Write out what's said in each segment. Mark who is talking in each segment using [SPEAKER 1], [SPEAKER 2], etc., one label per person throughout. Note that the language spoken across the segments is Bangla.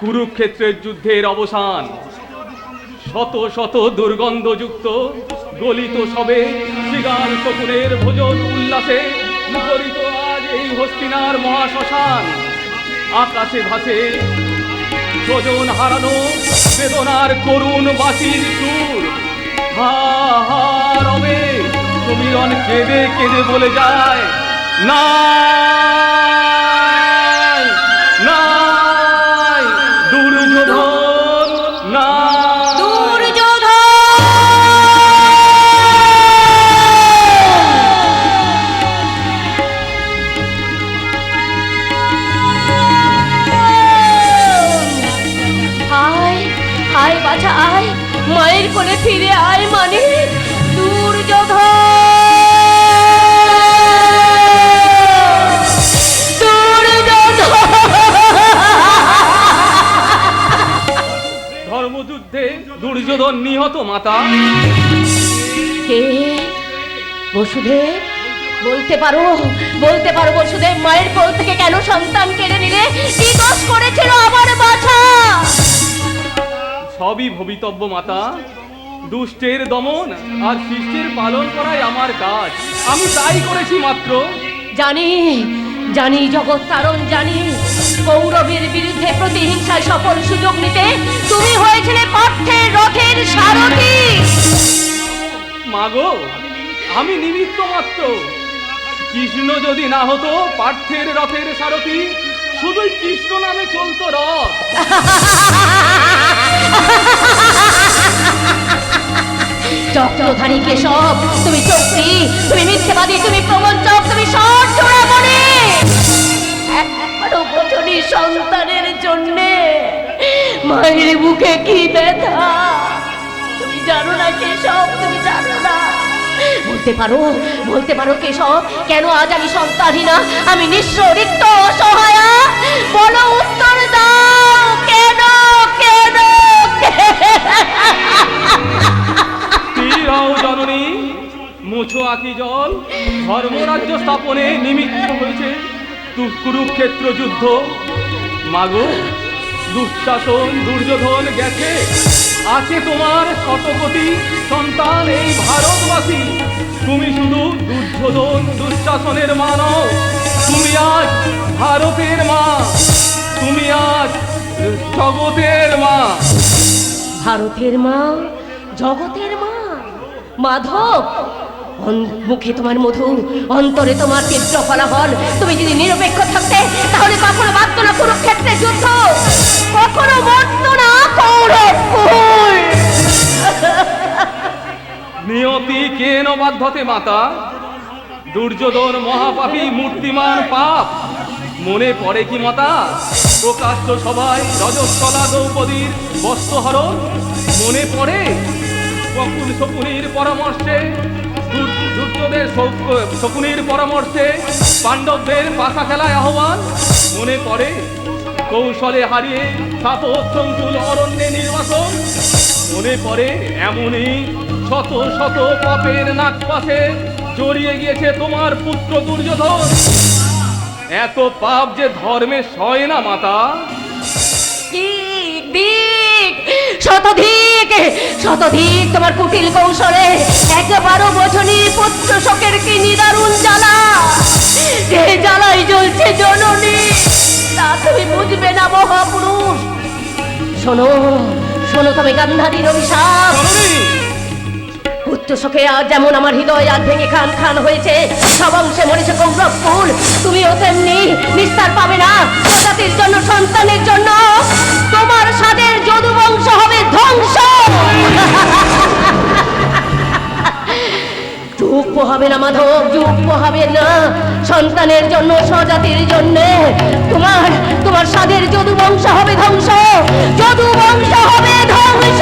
[SPEAKER 1] কুরুক্ষেত্রের যুদ্ধের অবসান। শত শত দুর্গন্ধযুক্ত গলিত সবে শৃগাল শকুনের ভোজন উল্লাসে মুখরিত আজ এই হস্তিনার মহাশ্মশান। আকাশে ভাসে স্বজন হারানো বেদনার করুণ বাঁশির সুর। হা হা রবে সমীরণ কেঁদে কেঁদে বলে যায়, নাই নাই দুর্যোধন নাই।
[SPEAKER 2] আয় বাছা আয়, মায়ের কোলে ফিরে আয়, মানে দুর্যোধন।
[SPEAKER 1] ধর্মযুদ্ধে দুর্যোধন নিহত মাতা।
[SPEAKER 2] কে? বসুদেব? বলতে পারো বসুদেব, মায়ের কোল থেকে কেন সন্তান কেড়ে নিলে? কি দোষ করেছিল আমার বাছা?
[SPEAKER 1] সবই ভবিতব্য মাতা। দুষ্টের দমন আর শিষ্টের পালন করাই আমার কাজ, আমি তাই করেছি মাত্র।
[SPEAKER 2] জানি জানি জগৎ তারণ জানি, কৌরবের বিরুদ্ধে প্রতিহিংসায় সফল সুযোগ নিতে তুমি হয়েছিলে পার্থের রথের সারথি।
[SPEAKER 1] মাগো, আমি নিমিত্ত মাত্র। কৃষ্ণ যদি না হতো পার্থের রথের সারথি, শুধুই কৃষ্ণ নামে চলতো রথ।
[SPEAKER 2] চক্রধারী কেশব, তুমি চক্রী, তুমি মিথ্যেবাদী, তুমি প্রবঞ্চক, তুমি সৎ চোরামণি। এখনো বচনী সন্তানের জন্যে মায়ের বুকে কি ব্যথা তুমি জানো না কেশব, তুমি জানো না। বলতে পারো কেশব, কেন আজ আমি সন্তানহীনা, আমি নিঃস্ব রিক্ত অসহায়া? বলো, উত্তর দাও, কেন কেন?
[SPEAKER 1] জননী মুছো আঁকি জল। ধর্মরাজ্য স্থাপনে নিমিত্ত হয়েছে কুরুক্ষেত্র যুদ্ধ। মাগো, দুঃশাসন দুর্যোধন গেছে, আছে তোমার শতকোটি সন্তান এই ভারতবাসী। তুমি শুধু দুর্যোধন দুঃশাসনের মা নও, তুমি আজ ভারতের মা, তুমি আজ জগতের মা।
[SPEAKER 2] ভারতের মা, জগতের মা। মাধব, মুখে তোমার মধু, অন্তরে তোমার তীব্র ফলাফল। তুমি যদি নিরপেক্ষ থাকতে, তাহলে কখনো বাঁধত না কুরুক্ষেত্রের যুদ্ধ, কখনো মরত না কৌরবকুল।
[SPEAKER 1] নিয়তি কেন বাধ্যতে মাতা? দুর্যোধন মহাপাপী, মূর্তিমান পাপ। মনে পড়ে কি মাতা প্রকাশ্য সবাই রজস্বলা দ্রৌপদীর বস্ত্রহরণ? মনে পড়ে বকুল শকুনির পরামর্শে, দুর্যোধনের শকুনির পরামর্শে পাণ্ডবদের পাশা খেলায় আহ্বান? মনে পড়ে কৌশলে হারিয়ে সাপোৎসঙ্কুল অরণ্যে নির্বাসন? মনে পড়ে এমনই শত শত পাপের নাকপাশে জড়িয়ে গিয়েছে তোমার পুত্র দুর্যোধন? এত পাপ যে ধর্মে সয় না মাতা।
[SPEAKER 2] শতধিক তোমার কুটিল কৌশলে একবারও বোঝনি পুত্র শোকের কি নিদারুণ জ্বালা। যে জ্বালাই জ্বলছে জননী, তা তুমি বুঝবে না মহাপুরুষ। শোনো তবে গান্ধারীর অভিশাপ। পুত্র শোকে আজ যেমন আমার হৃদয় আজ ভেঙে খান খান হয়েছে, সব অংশে মরেছে কৌরব কুল, তুমিও তেমনি নিস্তার পাবে না। প্রজাতির জন্য, সন্তানের জন্য তোমার সাদের যদুবংশ হবে ধ্বংস। চুপ হবে না মাধব, চুপ হবে না। সন্তানের জন্য, স্বজাতির জন্য তোমার সাদের যদুবংশ হবে ধ্বংস, যদুবংশ হবে ধ্বংস।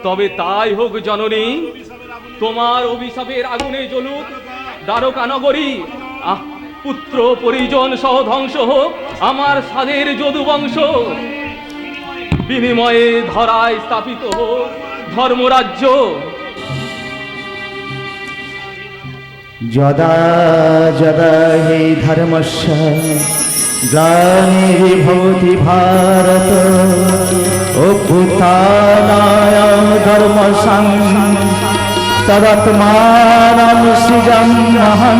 [SPEAKER 1] তবে তাই হোক জননী, তোমার অভিশাপের আগুনে জ্বলুক দ্বারকা নগরী। পুত্র পরিজন সহ ধ্বংস হোক আমার স্বাদের যদু বংশ, বিনিময়ে ধরায় স্থাপিত হোক ধর্মরাজ্য।
[SPEAKER 3] যদা যদা হি ধর্মস্য গ্লানির্ভবতি ভারত অভ্যুত্থানায় ধর্মসং তদাত্মানং সৃজাম্যহং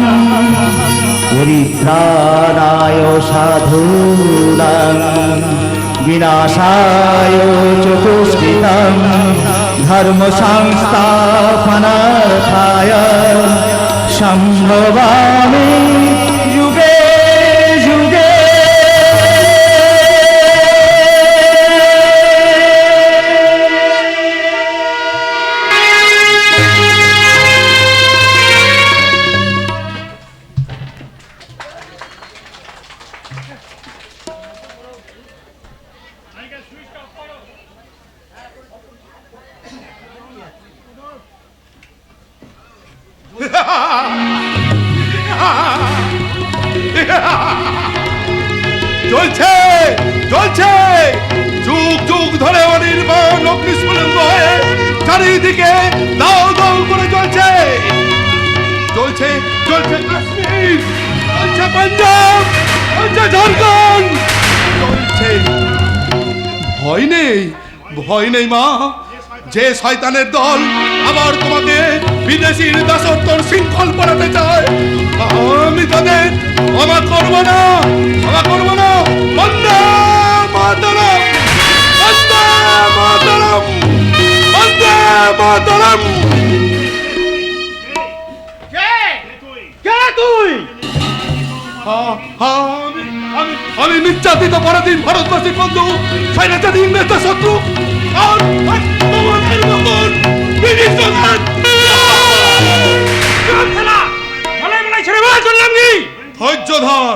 [SPEAKER 3] পরিত্রাণায় সাধূনাং বিনাশায় চ দুষ্কৃতং ধর্ম সংস্থাপনার্থায় সম্ভবামি যুগে যুগে।
[SPEAKER 4] চলছে চলছে যুগ যুগ ধরে অনির্বাণ অগ্নিস্ফুলিঙ্গ হয়ে চারিদিকে দাও দাও করে চলছে চলছে চলছে কাশ্মীর, চলছে পাঞ্জাব, চলছে ঝাড়খণ্ড, চলছে। ভয় নেই ভয় নেই মা, যে শয়তানের দল আবার তোমাকে বিদেশির দাসত্বর শৃঙ্খল পড়াতে চায় আমি তাদের ক্ষমা করব না, ক্ষমা করব না। বন্দে মাতরম, বন্দে মাতরম, বন্দে মাতরম। আমি নির্যাতিত পরাধীন ভারতবাসীর বন্ধু, স্বৈরাচারী ইংরেজদের শত্রু আর তোমাদের মতন ব্রিটিশদের ধৈর্য ধর।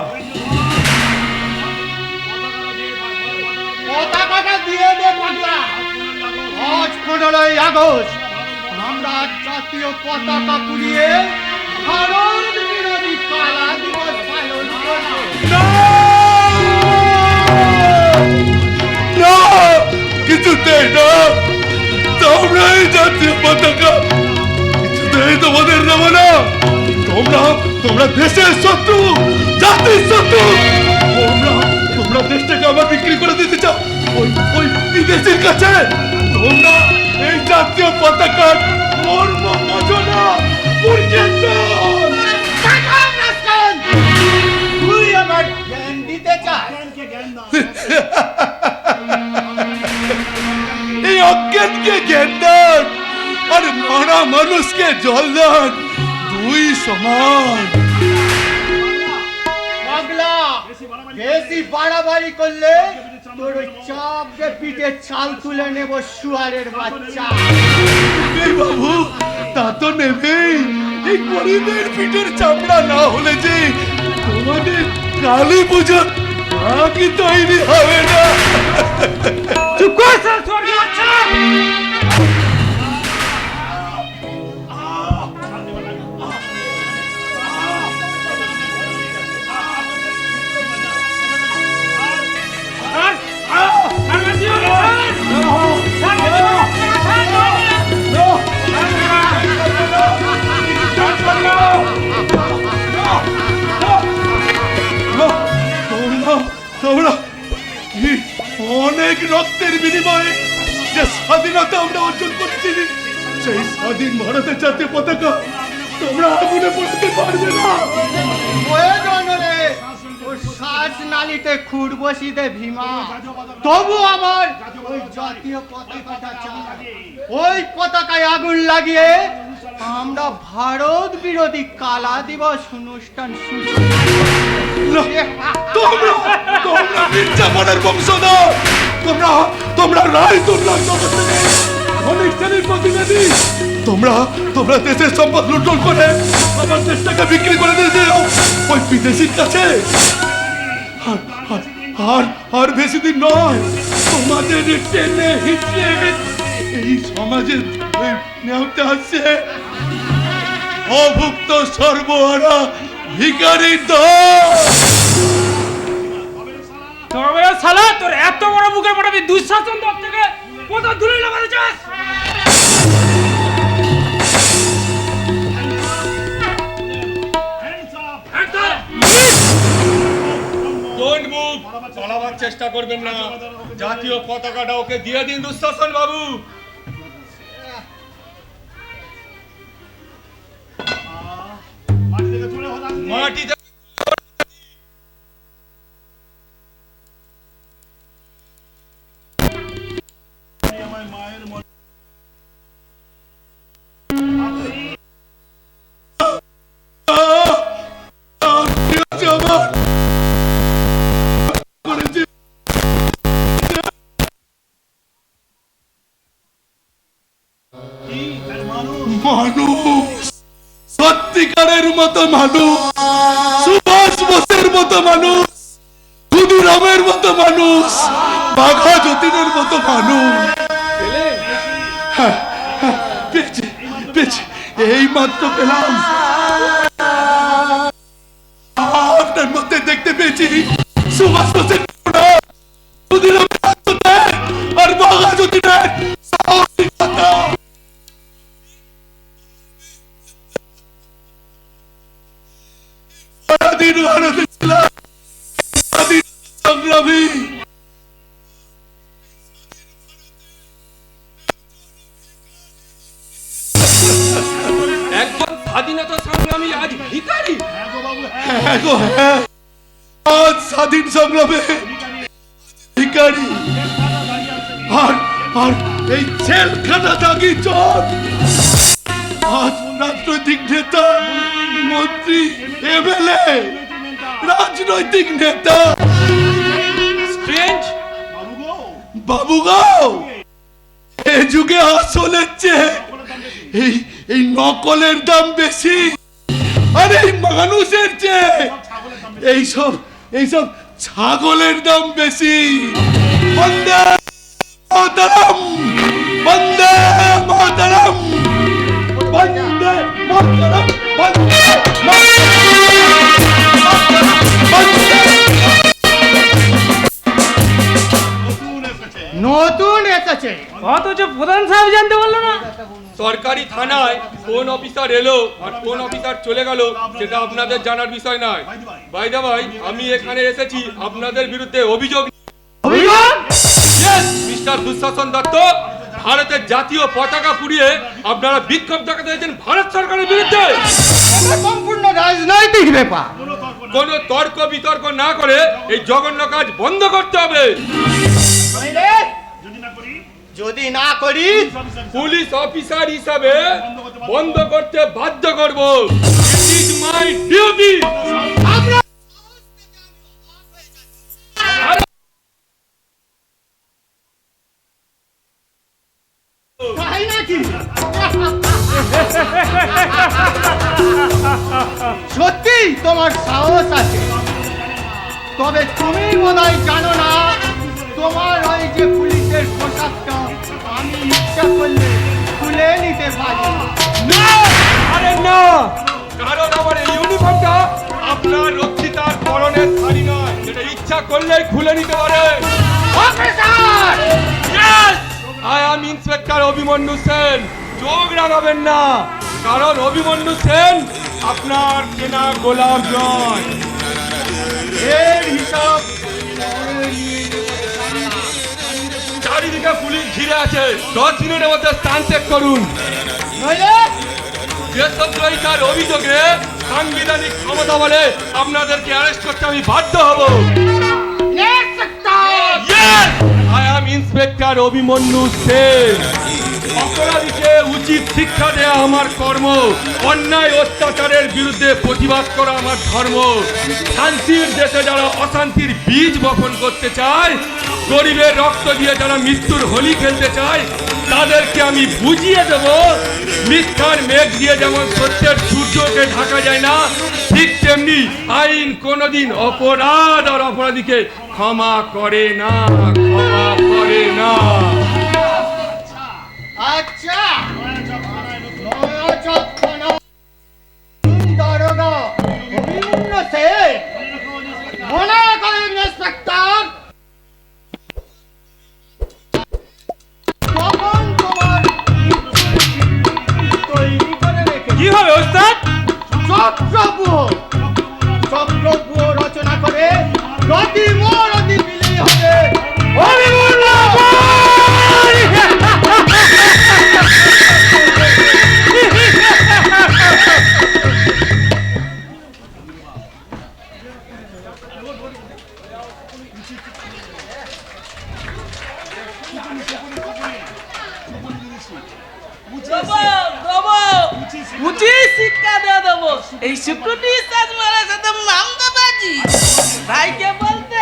[SPEAKER 5] পতাকাটা দিয়ে দে পাগলা। আজ 15ই আগস্ট আমরা জাতীয় পতাকা পুড়িয়ে ভারত বিরোধী কালা দিবস পালন করব।
[SPEAKER 4] না, কিছুতেই না, তোমরা এই জাতীয় পতাকা কিছুতেই তোমাদের নেব না। তোমরা দেশের শত্রু, জাতির শত্রু। তোমরা দেশটাকে আবার বিক্রি করে দিতে চাও ওই বিদেশির কাছে। তোমরা এই জাতীয় পতাকার মর্ম বোঝো না।
[SPEAKER 5] তুই আমার জ্ঞান দিতে চাস?
[SPEAKER 4] এই অজ্ঞানকে জ্ঞান দান আর মরা মানুষকে জল দান, দুই সমান।
[SPEAKER 5] পাগলা, বেশি বাড়াবাড়ি করলে তোর ওই চাপকে পিঠে চাল তুলে নেব শুয়ারের বাচ্চা।
[SPEAKER 4] এই বাবু, তা তো নেবেই। এই গরিবের পিঠের চামড়া না হলে যে তোমাদের কালী পুজো কি তৈরি হবে না।
[SPEAKER 5] চুপ কর স্যার, তোর বাচ্চা।
[SPEAKER 4] তোমরা কি অনেক রক্তের বিনিময়ে যে স্বাধীনতা আমরা অর্জন করেছি, সেই স্বাধীন ভারতের জাতীয় পতাকা তোমরা আগুনে পোড়াতে পারবে না।
[SPEAKER 5] প্রয়োজন হলে ওর শ্বাস নালীতে খুর বসি দে ভীমা, তবু আমার ওই জাতীয় পতাকাটা চাই। ওই পতাকায় আগুন লাগিয়ে আমরা ভারত বিরোধী কালা দিবস অনুষ্ঠান শুরু।
[SPEAKER 4] তোমরা মির্জাফরের বংশধর, তোমরা রায় দুর্লভ জগতের অনেক শ্রেণীর প্রতিনিধি। তোমরা দেশের সম্পদ লুণ্ঠন করে আমার দেশটাকে বিক্রি করে দিয়েছে ওই বিদেশির কাছে। আর বেশি দিন নয়, তোমাদের টেনে হিচড়ে এই সমাজে নেওয়াতে আসছে অভুক্ত সর্বহারা ভিখারির দল।
[SPEAKER 1] তবে শালা তোর এত বড় বুকের পড়াবি দুঃশাসন দপ্তর থেকে কত দূরে লাগাতে চাস?
[SPEAKER 4] ডোন্ট মুভ, পালাবার চেষ্টা করবেন না। জাতীয় পতাকাটা ওকে দিয়ে দিন দুঃশাসন বাবু। মাটিতে মানুষ, সত্যিকারের মতো মানুষ, সুভাষ বোসের মতো মানুষ, ক্ষুদিরামের মতো মানুষ, বাঘা যতীনের মতো মানুষ। হ্যাঁ, হ্যাঁ, পেয়েছি, পেয়েছি, এই মাত্র পেলাম। আপনার মধ্যে দেখতে পেয়েছি সুভাষ বোসের ক্ষুদিরামের আত্মত্যাগ আর বাঘা যতীনের সাহসিকতা। স্বাধীন ভারতে ছিলাম স্বাধীনতা সংগ্রামী।
[SPEAKER 1] একজন স্বাধীনতা সংগ্রামী আজ ভিখারি?
[SPEAKER 4] হ্যাঁ গো, হ্যাঁ, আজ স্বাধীন সংগ্রামে ভিখারি আর আর এই জেলখানা দাগি চোর। আজ রাজনৈতিক নেতা, মন্ত্রী, এমএলএ, রাজনৈতিক নেতা
[SPEAKER 1] স্ট্রেঞ্জ
[SPEAKER 4] বাবু গো, এ যুগে আসলের চেয়ে এই এই নকলের দাম বেশি, আর এই মানুষের চেয়ে এইসব ছাগলের দাম বেশি। বন্দে মাতরম, বন্দে মাতরম, বন্দে মাতরম, বন্দে
[SPEAKER 5] নতুন এসেছে,
[SPEAKER 1] অথচ প্রধান সাহেব জানতে পারলো না।
[SPEAKER 6] সরকারি থানায় কোন অফিসার এলো আর কোন অফিসার চলে গেল সেটা আপনাদের জানার বিষয় নয়। বাই দা ভাই, আমি এখানে এসেছি আপনাদের বিরুদ্ধে অভিযোগ। মিস্টার দুঃশাসন দত্ত, ভারতের জাতীয় পতাকা পুড়িয়ে আপনারা বিক্ষোভ দেখাতে হয়েছেন ভারত সরকারের বিরুদ্ধে।
[SPEAKER 5] এটা সম্পূর্ণ রাজনৈতিক ব্যাপার।
[SPEAKER 6] কোন তর্ক বিতর্ক না করে এই জঘন্য কাজ বন্ধ করতে হবে।
[SPEAKER 5] যদি না করি
[SPEAKER 6] পুলিশ অফিসার হিসাবে বন্ধ করতে বাধ্য করব। It is my duty.
[SPEAKER 5] তাই নাকি? সত্যি তোমার সাহস আছে, তবে তুমি বোধহয় জানো না তোমার ওই যে পুলিশের পোশাকটা আমি ইচ্ছা করলে খুলে নিতে পারি।
[SPEAKER 6] আরে না, কারণ আমার এই ইউনিফর্মটা আপনার রক্ষিতার পরনের শাড়ি নয়, যেটা ইচ্ছা করলেই খুলে নিতে পারে।
[SPEAKER 5] Officer!
[SPEAKER 6] Yes! I am inspector Abhimanyu Sen. চোখ রাঙাবেন না, কারণ অভিমন্যু সেন আপনার কেনা গোলাম নয়।
[SPEAKER 5] এর হিসাব
[SPEAKER 6] চারিদিকে পুলিশ ঘিরে আছে, 10 মিনিটের মধ্যে স্থান চেক করুন।
[SPEAKER 5] নইলে
[SPEAKER 6] দেশদ্রোহিতার অভিযোগে সাংবিধানিক ক্ষমতা বলে আপনাদেরকে অ্যারেস্ট করতে আমি বাধ্য হব। Yes! I am inspector Abhimanyu Sen. অপরাধীকে উচিত শিক্ষা দেয়া আমার কর্ম, অন্যায় অত্যাচারের বিরুদ্ধে প্রতিবাদ করা আমার ধর্ম। শান্তির দেশে যারা অশান্তির বীজ বপন করতে চায়, গরিবের রক্ত দিয়ে যারা মৃত্যুর হোলি খেলতে চায়, তাদেরকে আমি বুঝিয়ে দেব মিথ্যার মেঘ দিয়ে যেমন সত্যের সূর্যকে ঢাকা যায় না, ঠিক তেমনি আইন কোনোদিন অপরাধ আর অপরাধীকে ক্ষমা করে না, ক্ষমা করে না।
[SPEAKER 5] আচ্ছা, নয়া চক্ষনা দারোগা
[SPEAKER 7] উচিত শিক্ষা দিয়ে দেবো। এই শুকুটি সাজ মারা সাথে মামদাবাজি ভাইকে বলতে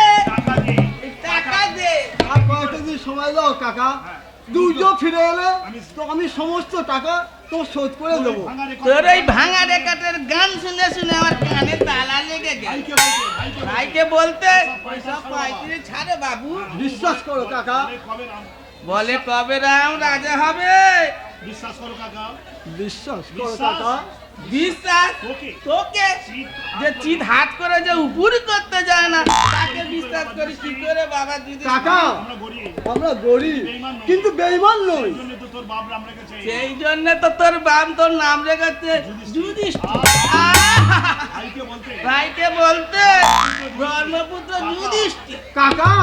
[SPEAKER 7] টাকা দে।
[SPEAKER 5] আর কয়েকটা দিন সময় দাও কাকা, দুর্য ফিরে এলে তো আমি সমস্ত টাকা তো শোধ করে দেবো।
[SPEAKER 7] তোর এই ভাঙা রেকাটের গান শুনে শুনে আমার কানে তালা লেগে গেছে। ভাইকে বলতে পয়সা পাইতে ছাড়ে বাবু।
[SPEAKER 5] বিশ্বাস করো কাকা,
[SPEAKER 7] বলে কবে রাম রাজা হবে।
[SPEAKER 5] বিশ্বাস করো কাকা।
[SPEAKER 7] বিশ্বাস তোকে যে চিত হাত করে যে উপরি করতে যায় না তাকে বিশ্বাস করি কি করে বাবা? যদি
[SPEAKER 5] কাকা আমরা গরিব কিন্তু বেঈমান নই।
[SPEAKER 7] সেই জন্য তো তোর বাপ তোর নাম রেখেছে যুধিষ্ঠির। ভাইকে বলতে ধর্মপুত্র যুধিষ্ঠির।
[SPEAKER 5] কাকা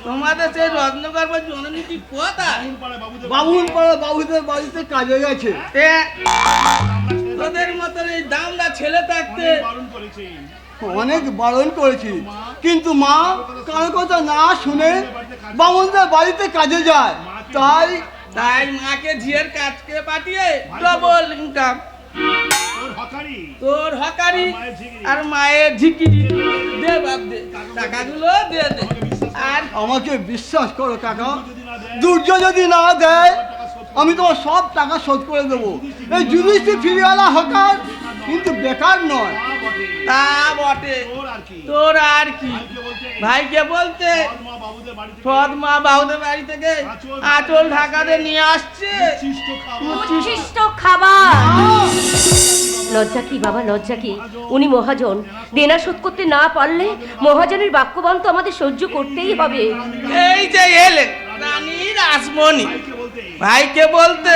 [SPEAKER 7] তোমাদের সেই রত্নগর্ভ জননী কি কোথায়?
[SPEAKER 5] বাবুল পাড়া বাবুদের বাড়িতে কাজে গেছে।
[SPEAKER 7] তোদের মতন এই দামড়া ছেলে থাকতে
[SPEAKER 5] অনেক বারণ করেছি কিন্তু মা কারো কথা না শুনে বাবুদের বাড়িতে কাজে যায়। তাই
[SPEAKER 7] তাই মাকে ঝিয়ের কাজকে পাঠিয়ে ডবল ইনকাম। তোর হকারি আর মায়ের ঝিকিরি দে বাপ দে, টাকাগুলো দে দে। আর
[SPEAKER 5] আমাকে বিশ্বাস করো কাকা, দুর্য যদি না দেয় আমি তোমার সব টাকা শোধ করে দেবো। এই যুধিষ্ঠির ফিরিওয়ালা হকার কিন্তু বেকার নয়।
[SPEAKER 7] তা বটে, তোর আর কি? ভাইকে বলতে সৎ মা বাবুদের বাড়ি থেকে আঁচল ঢাকাতে নিয়ে আসছে
[SPEAKER 2] উচ্ছিষ্ট খাবার। লজ্জা কি বাবা, লজ্জা কি? উনি মহাজন, দেনা শোধ করতে না পারলে মহাজনের বাক্যবান তো আমাদের সহ্য করতেই হবে।
[SPEAKER 7] এই যে এলে রানী রাসমণি, ভাইকে বলতে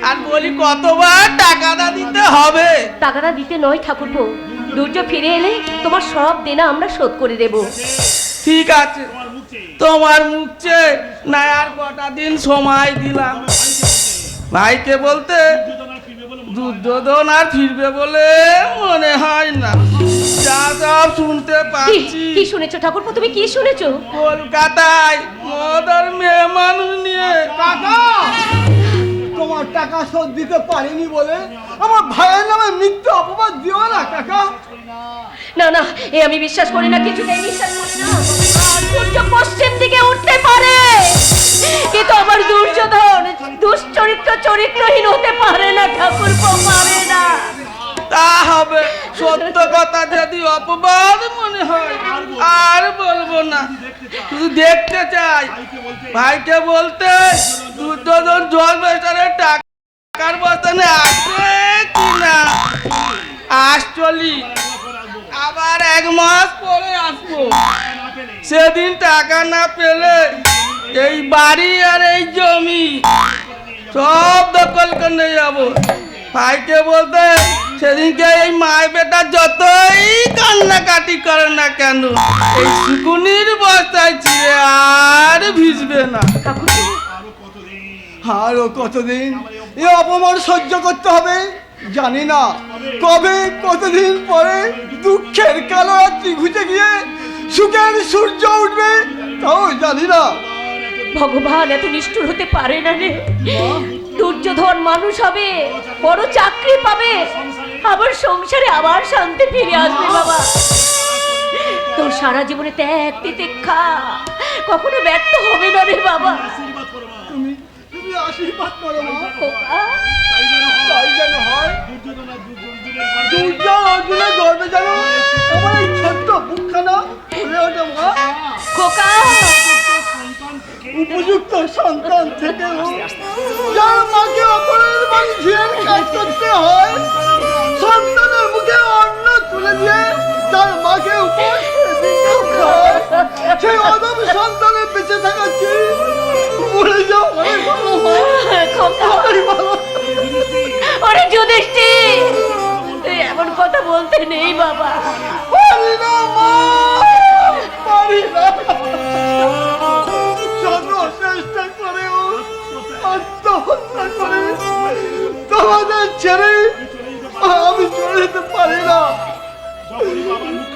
[SPEAKER 7] আর বলি কতবার টাকাটা দিতে হবে?
[SPEAKER 2] টাকাটা দিতে নয় ঠাকুরপো, দুর্য ফিরে এলে তোমার সব দেনা আমরা শোধ করে দেব।
[SPEAKER 7] ঠিক আছে, তোমার মুখ চেয়ে না আর কটা দিন সময় দিলাম। ভাইকে বলতে দুর্যোধন আর ফিরবে বলে মনে হয় না। যা সব শুনতে পাচ্ছি।
[SPEAKER 2] কি শুনেছো ঠাকুরপো, তুমি কি শুনেছো?
[SPEAKER 7] কলকাতায় মদর মেয়ে মানুষ নিয়ে
[SPEAKER 5] কাকা তোমার টাকা শোধ দিতে পারিনি বলে আমার ভাইয়ের নামে মিথ্যা অপবাদ দিও না কাকা।
[SPEAKER 2] না না, এ আমি বিশ্বাস করি না, কিছুতেই বিশ্বাস করি না। সূর্য পশ্চিম দিকে উঠতে পারে কিন্তু আমার দুর্যোধন চরিত্রহীন হতে পারে না ঠাকুরপো, পারে না।
[SPEAKER 7] তা হবে, সত্য কথা যদি অপবাদ মনে হয় আর বলবো না, শুধু দেখতে চাই। ভাইকে বলতে দুর্যোধন জল বেচারে টাকার বস্তানে আসবে কিনা। আসলি আবার 1 মাস পরে আসবো। সেদিন টাকা না পেলে এই বাড়ি আর এই জমি সব দখল করে নিয়ে যাবো। ভাইকে বলতে সেদিনকে এই মায় বেটা যতই কান্নাকাটি করে না কেন এই শুকুনির বস্তায় ছিঁড়ে আর ভিজবে না।
[SPEAKER 5] আরো কতদিন এ অপমান সহ্য করতে হবে জানি না। কবে কতদিন পরে দুঃখের কালো রাত্রি ঘুচে গিয়ে সুখের সূর্য উঠবে তাও জানি না।
[SPEAKER 2] ভগবান এত নিষ্ঠুর হতে পারে না রে। দুর্যোধন মানুষ হবে, বড় চাকরি পাবে, আবার সংসারে আবার শান্তি ফিরে আসবে। বাবা তোর সারা জীবনে ত্যাগ তিতিক্ষা কখনো ব্যর্থ হবে না রে বাবা।
[SPEAKER 5] তুমি আশীর্বাদ করো মা।
[SPEAKER 2] খোকা,
[SPEAKER 5] তাই যেন হয়। দুর্য অর্জুনের গর্বে যেন আমার এই ছোট্ট বুকখানা ভরে ওঠে মা।
[SPEAKER 2] খোকা,
[SPEAKER 5] উপযুক্ত সন্তান থেকে যার মাকে অপরের বাড়ি ঝিয়ের কাজ করতে হয়, সন্তানের মুখে অন্ন তুলে দিয়ে তার মাকে উপহাস করে দিতে হয়, সেই অদম সন্তানের বেঁচে থাকা চেয়ে মরে যাও অনেক ভালো হয়।
[SPEAKER 2] খোকা,
[SPEAKER 5] অনেক ভালো।
[SPEAKER 2] ওরে যুধিষ্ঠির, তুই এমন কথা বলতে নেই বাবা।
[SPEAKER 5] পারি না মা, পারি না। যত চেষ্টা করেও আত্মহত্যা করে তোমাদের ছেড়ে আমি চলে যেতে পারি না।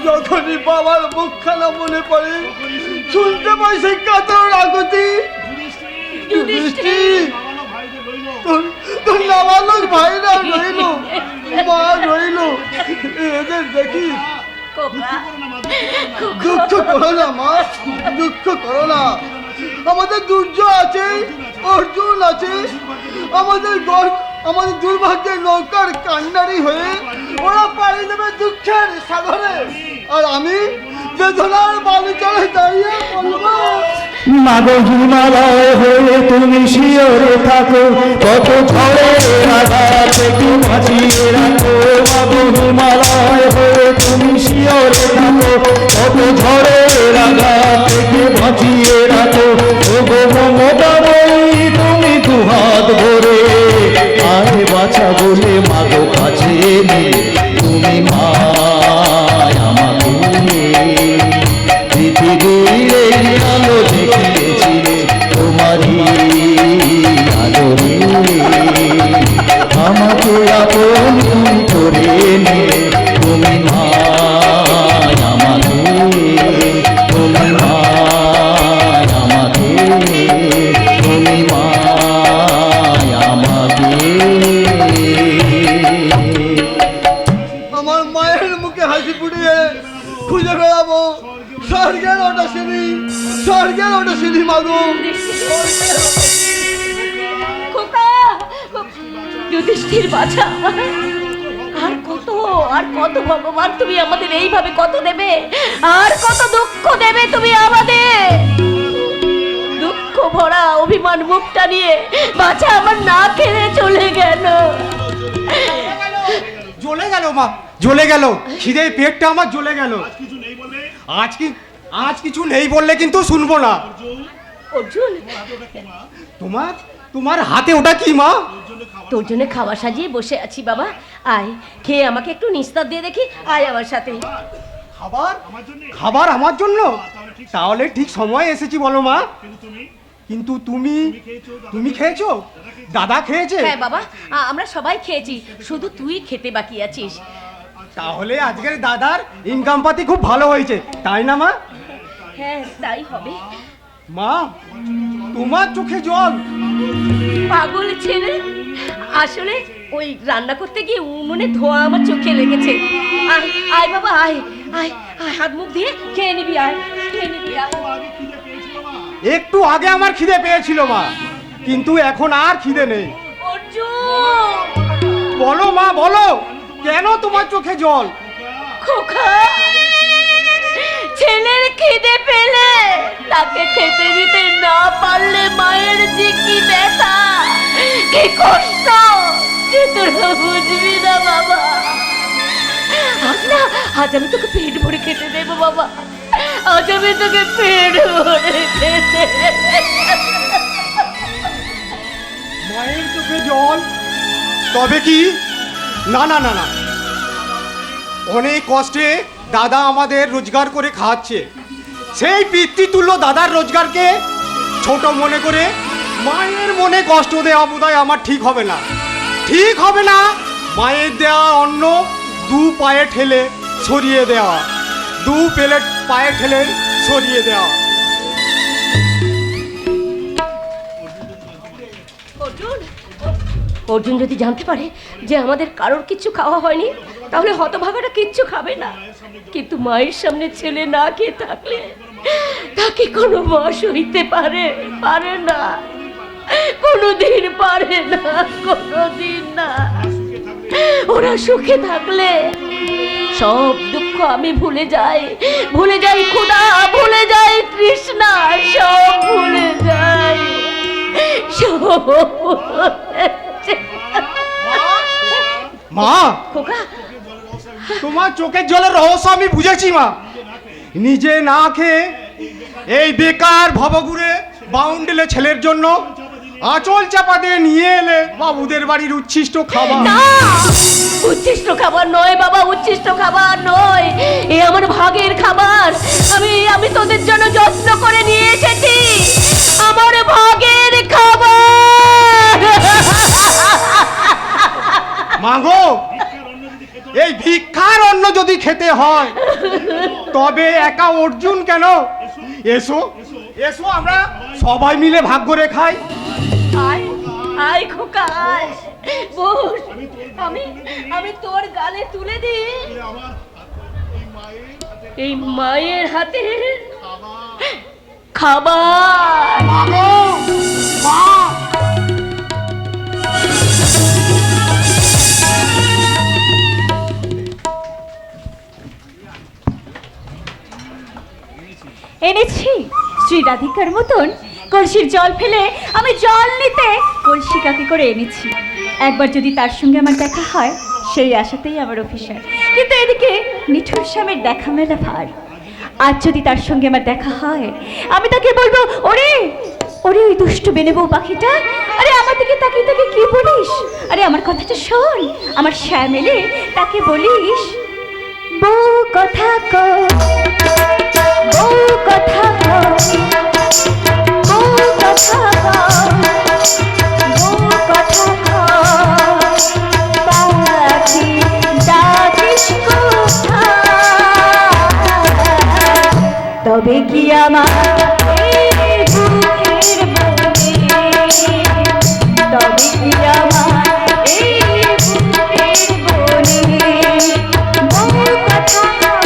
[SPEAKER 5] যখনই বাবার মুখখানা মনে পড়ে, শুনতে পাই সেই কাতর আকুতি,
[SPEAKER 2] যুধিষ্ঠির
[SPEAKER 5] তোর নাবালক ভাইরা রইল, মা রইল, এদের দেখি।
[SPEAKER 2] খোকা,
[SPEAKER 5] দুঃখ করো না মা, দুঃখ করো না। আমাদের দুর্য আছে, অর্জুন আছে, আমাদের দুর্ভাগ্যের নৌকার কান্ডারি হয়ে ওরা পাড়ি দেবে দুঃখের সাগরে, আর আমি বেদনার বালুচরে দাঁড়িয়ে বলবো,
[SPEAKER 3] মাগো হিমালয় হয়ে তুমি শিওরে থাকো, কত ঝড়ের আঘাত থেকে বাঁচিয়ে রাখো। মাগো হিমালয় হয়ে তুমি শিওরে থাকো, কত ঝড়ের আঘাত থেকে বাঁচিয়ে রাখো। ওগো মমতাময়ী তুমি দুহাত ভরে আরে বাছা বলে মাগো কাছে নিয়ে তুমি মা আমাকে পৃথিবীর এই আলো দেখিয়েছিলে তোমারই আলোরে, আমাকে আপন তুমি করে নিলে তুমি মা আমাকে, তুমি মা আমাকে, তুমি মা আমাকে।
[SPEAKER 5] আমার মায়ের মুখে হাসি ফুটিয়ে খুঁজে বেড়াবো স্বর্গের ওটা সিঁড়ি, স্বর্গের ওটা সিঁড়ি মাগো।
[SPEAKER 2] খোকা, যুধিষ্ঠির বাছা, আর কত ভগবান তুমি আমাদের এইভাবে কত দেবে, আর কত দুঃখ দেবে তুমি আমাদের। দুঃখ ভরা অভিমান মুখটা নিয়ে বাছা আমার না খেলে চলে গেল।
[SPEAKER 5] জ্বলে গেল মা, জ্বলে গেল, খিদে পেটটা আমার জ্বলে গেল। আজ কিছু নেই বললে কিন্তু শুনবো না।
[SPEAKER 2] অর্জুন,
[SPEAKER 5] তোমার হাতে ওটা কি মা?
[SPEAKER 2] তোর জন্য খাবার সাজিয়ে বসে আছি বাবা, আয় খেয়ে আমাকে একটু নিস্তার দিয়ে দেখি, আয় আমার সাথে।
[SPEAKER 5] খাবার? খাবার আমার জন্য? তাহলে ঠিক সময় এসেছি বলো মা। কিন্তু তুমি খেয়েছো? দাদা খেয়েছে?
[SPEAKER 2] হ্যাঁ বাবা, আমরা সবাই খেয়েছি, শুধু তুই খেতে বাকি আছিস।
[SPEAKER 5] তাহলে আজকের দাদার ইনকাম পাতি খুব ভালো হয়েছে, তাই না মা?
[SPEAKER 2] হ্যাঁ তাই হবে।
[SPEAKER 5] মা, তোমার চোখে জল?
[SPEAKER 2] পাগল ছেলে, আসলে ওই রান্না করতে গিয়ে উনুনে ধোঁয়া আমার চোখে লেগেছে। আয় আয় বাবা, আয় আয় আয়, হাত মুখ দিয়ে খেয়ে নিবি, আয় খেয়ে নিবি আয়।
[SPEAKER 5] একটু আগে আমার খিদে পেয়েছিল মা, কিন্তু এখন আর খিদে নেই।
[SPEAKER 2] অর্জুন,
[SPEAKER 5] বলো মা, বলো, কেন তোমার চোখে জল?
[SPEAKER 2] খোকা, ছেলের খিদে পেলে তাকে খেতে দিতে না পারলে মায়ের যে কি ব্যথা, কি কষ্ট, যে তোরা বুঝবি না বাবা। আজ আমি তোকে পেট ভরে খেতে দেবো বাবা, আজ আমি তোকে পেট ভরে খেতে।
[SPEAKER 5] মায়ের চোখে জল? তবে কি? না না না না, অনেক কষ্টে দাদা আমাদের রোজগার করে খাওয়াচ্ছে, সেই পিতৃতুল্য দাদার রোজগারকে ছোট মনে করে মায়ের মনে কষ্ট দেওয়া বোধহয় আমার ঠিক হবে না, ঠিক হবে না। মায়ের দেওয়া অন্ন দু পায়ে ঠেলে ছড়িয়ে দেওয়া, দু প্লেট পায়ে ঠেলে ছড়িয়ে দেওয়া।
[SPEAKER 2] অর্জুন যদি জানতে পারে যে আমাদের কারোর কিচ্ছু খাওয়া হয়নি, তাহলে হতভাগাটা কিচ্ছু খাবে না। কিন্তু মায়ের সামনে ছেলে না খেয়ে থাকলে তাকে কোনো মা সইতে পারে না, কোনোদিন পারে না, কোনোদিন না। ওরা সুখে থাকলে সব দুঃখ আমি ভুলে যাই ক্ষুধা, ভুলে যাই তৃষ্ণা, সব ভুলে যাই, সব।
[SPEAKER 5] মা,
[SPEAKER 2] খোকা,
[SPEAKER 5] তোমার চোখের জলের রহস্য আমি বুঝেছি মা। নিজে না খেয়ে এই বেকার ভবঘুরে বাউন্ডেলে ছেলের জন্য আঁচল চাপা দিয়ে নিয়ে এলে বাবুদের বাড়ির উচ্ছিষ্ট খাবার।
[SPEAKER 2] না, উচ্ছিষ্ট খাবার নয় বাবা, উচ্ছিষ্ট খাবার নয়, এ আমার ভাগের খাবার। আমি তোদের জন্য যত্ন করে নিয়ে এসেছি, আমার ভাগের খাবার।
[SPEAKER 5] মাগো, এই ভিক্ষার অন্ন যদি খেতে হয় তবে একা অর্জুন কেন, এসো এসো আমরা সবাই মিলে ভাগ করে খাই।
[SPEAKER 2] আয় আয় খোকা আয় বস। আমি আমি তোর গালে তুলে দি এই মায়ের হাতে খাবার। এনেছি শ্রী রাধিকার মতন কলসির জল ফেলে আমি জল নিতে কলসি কাকে করে এনেছি। একবার যদি তার সঙ্গে আমার দেখা হয় সেই আশাতেই আমার অফিসার, কিন্তু এদিকে মিঠুর স্বামীর দেখা মেলা ভার। আজ যদি তার সঙ্গে আমার দেখা হয় আমি তাকে বলবো, ওরে ওরে ওই দুষ্টু বেনে বউ পাখিটা, আরে আমার দিকে তাকিয়ে তাকে কি বলিস, আরে আমার কথাটা শোন, আমার শ্যামেলে তাকে বলিস বউ কথা কও, বউ কথা কও, বউ কথা কও, বউ কথা কও, পাখি ডাকিস কোথায়? তবে কি আমার এই বুকের বনে, তবে কি আমার এই বুকের বনে বউ কথা কও,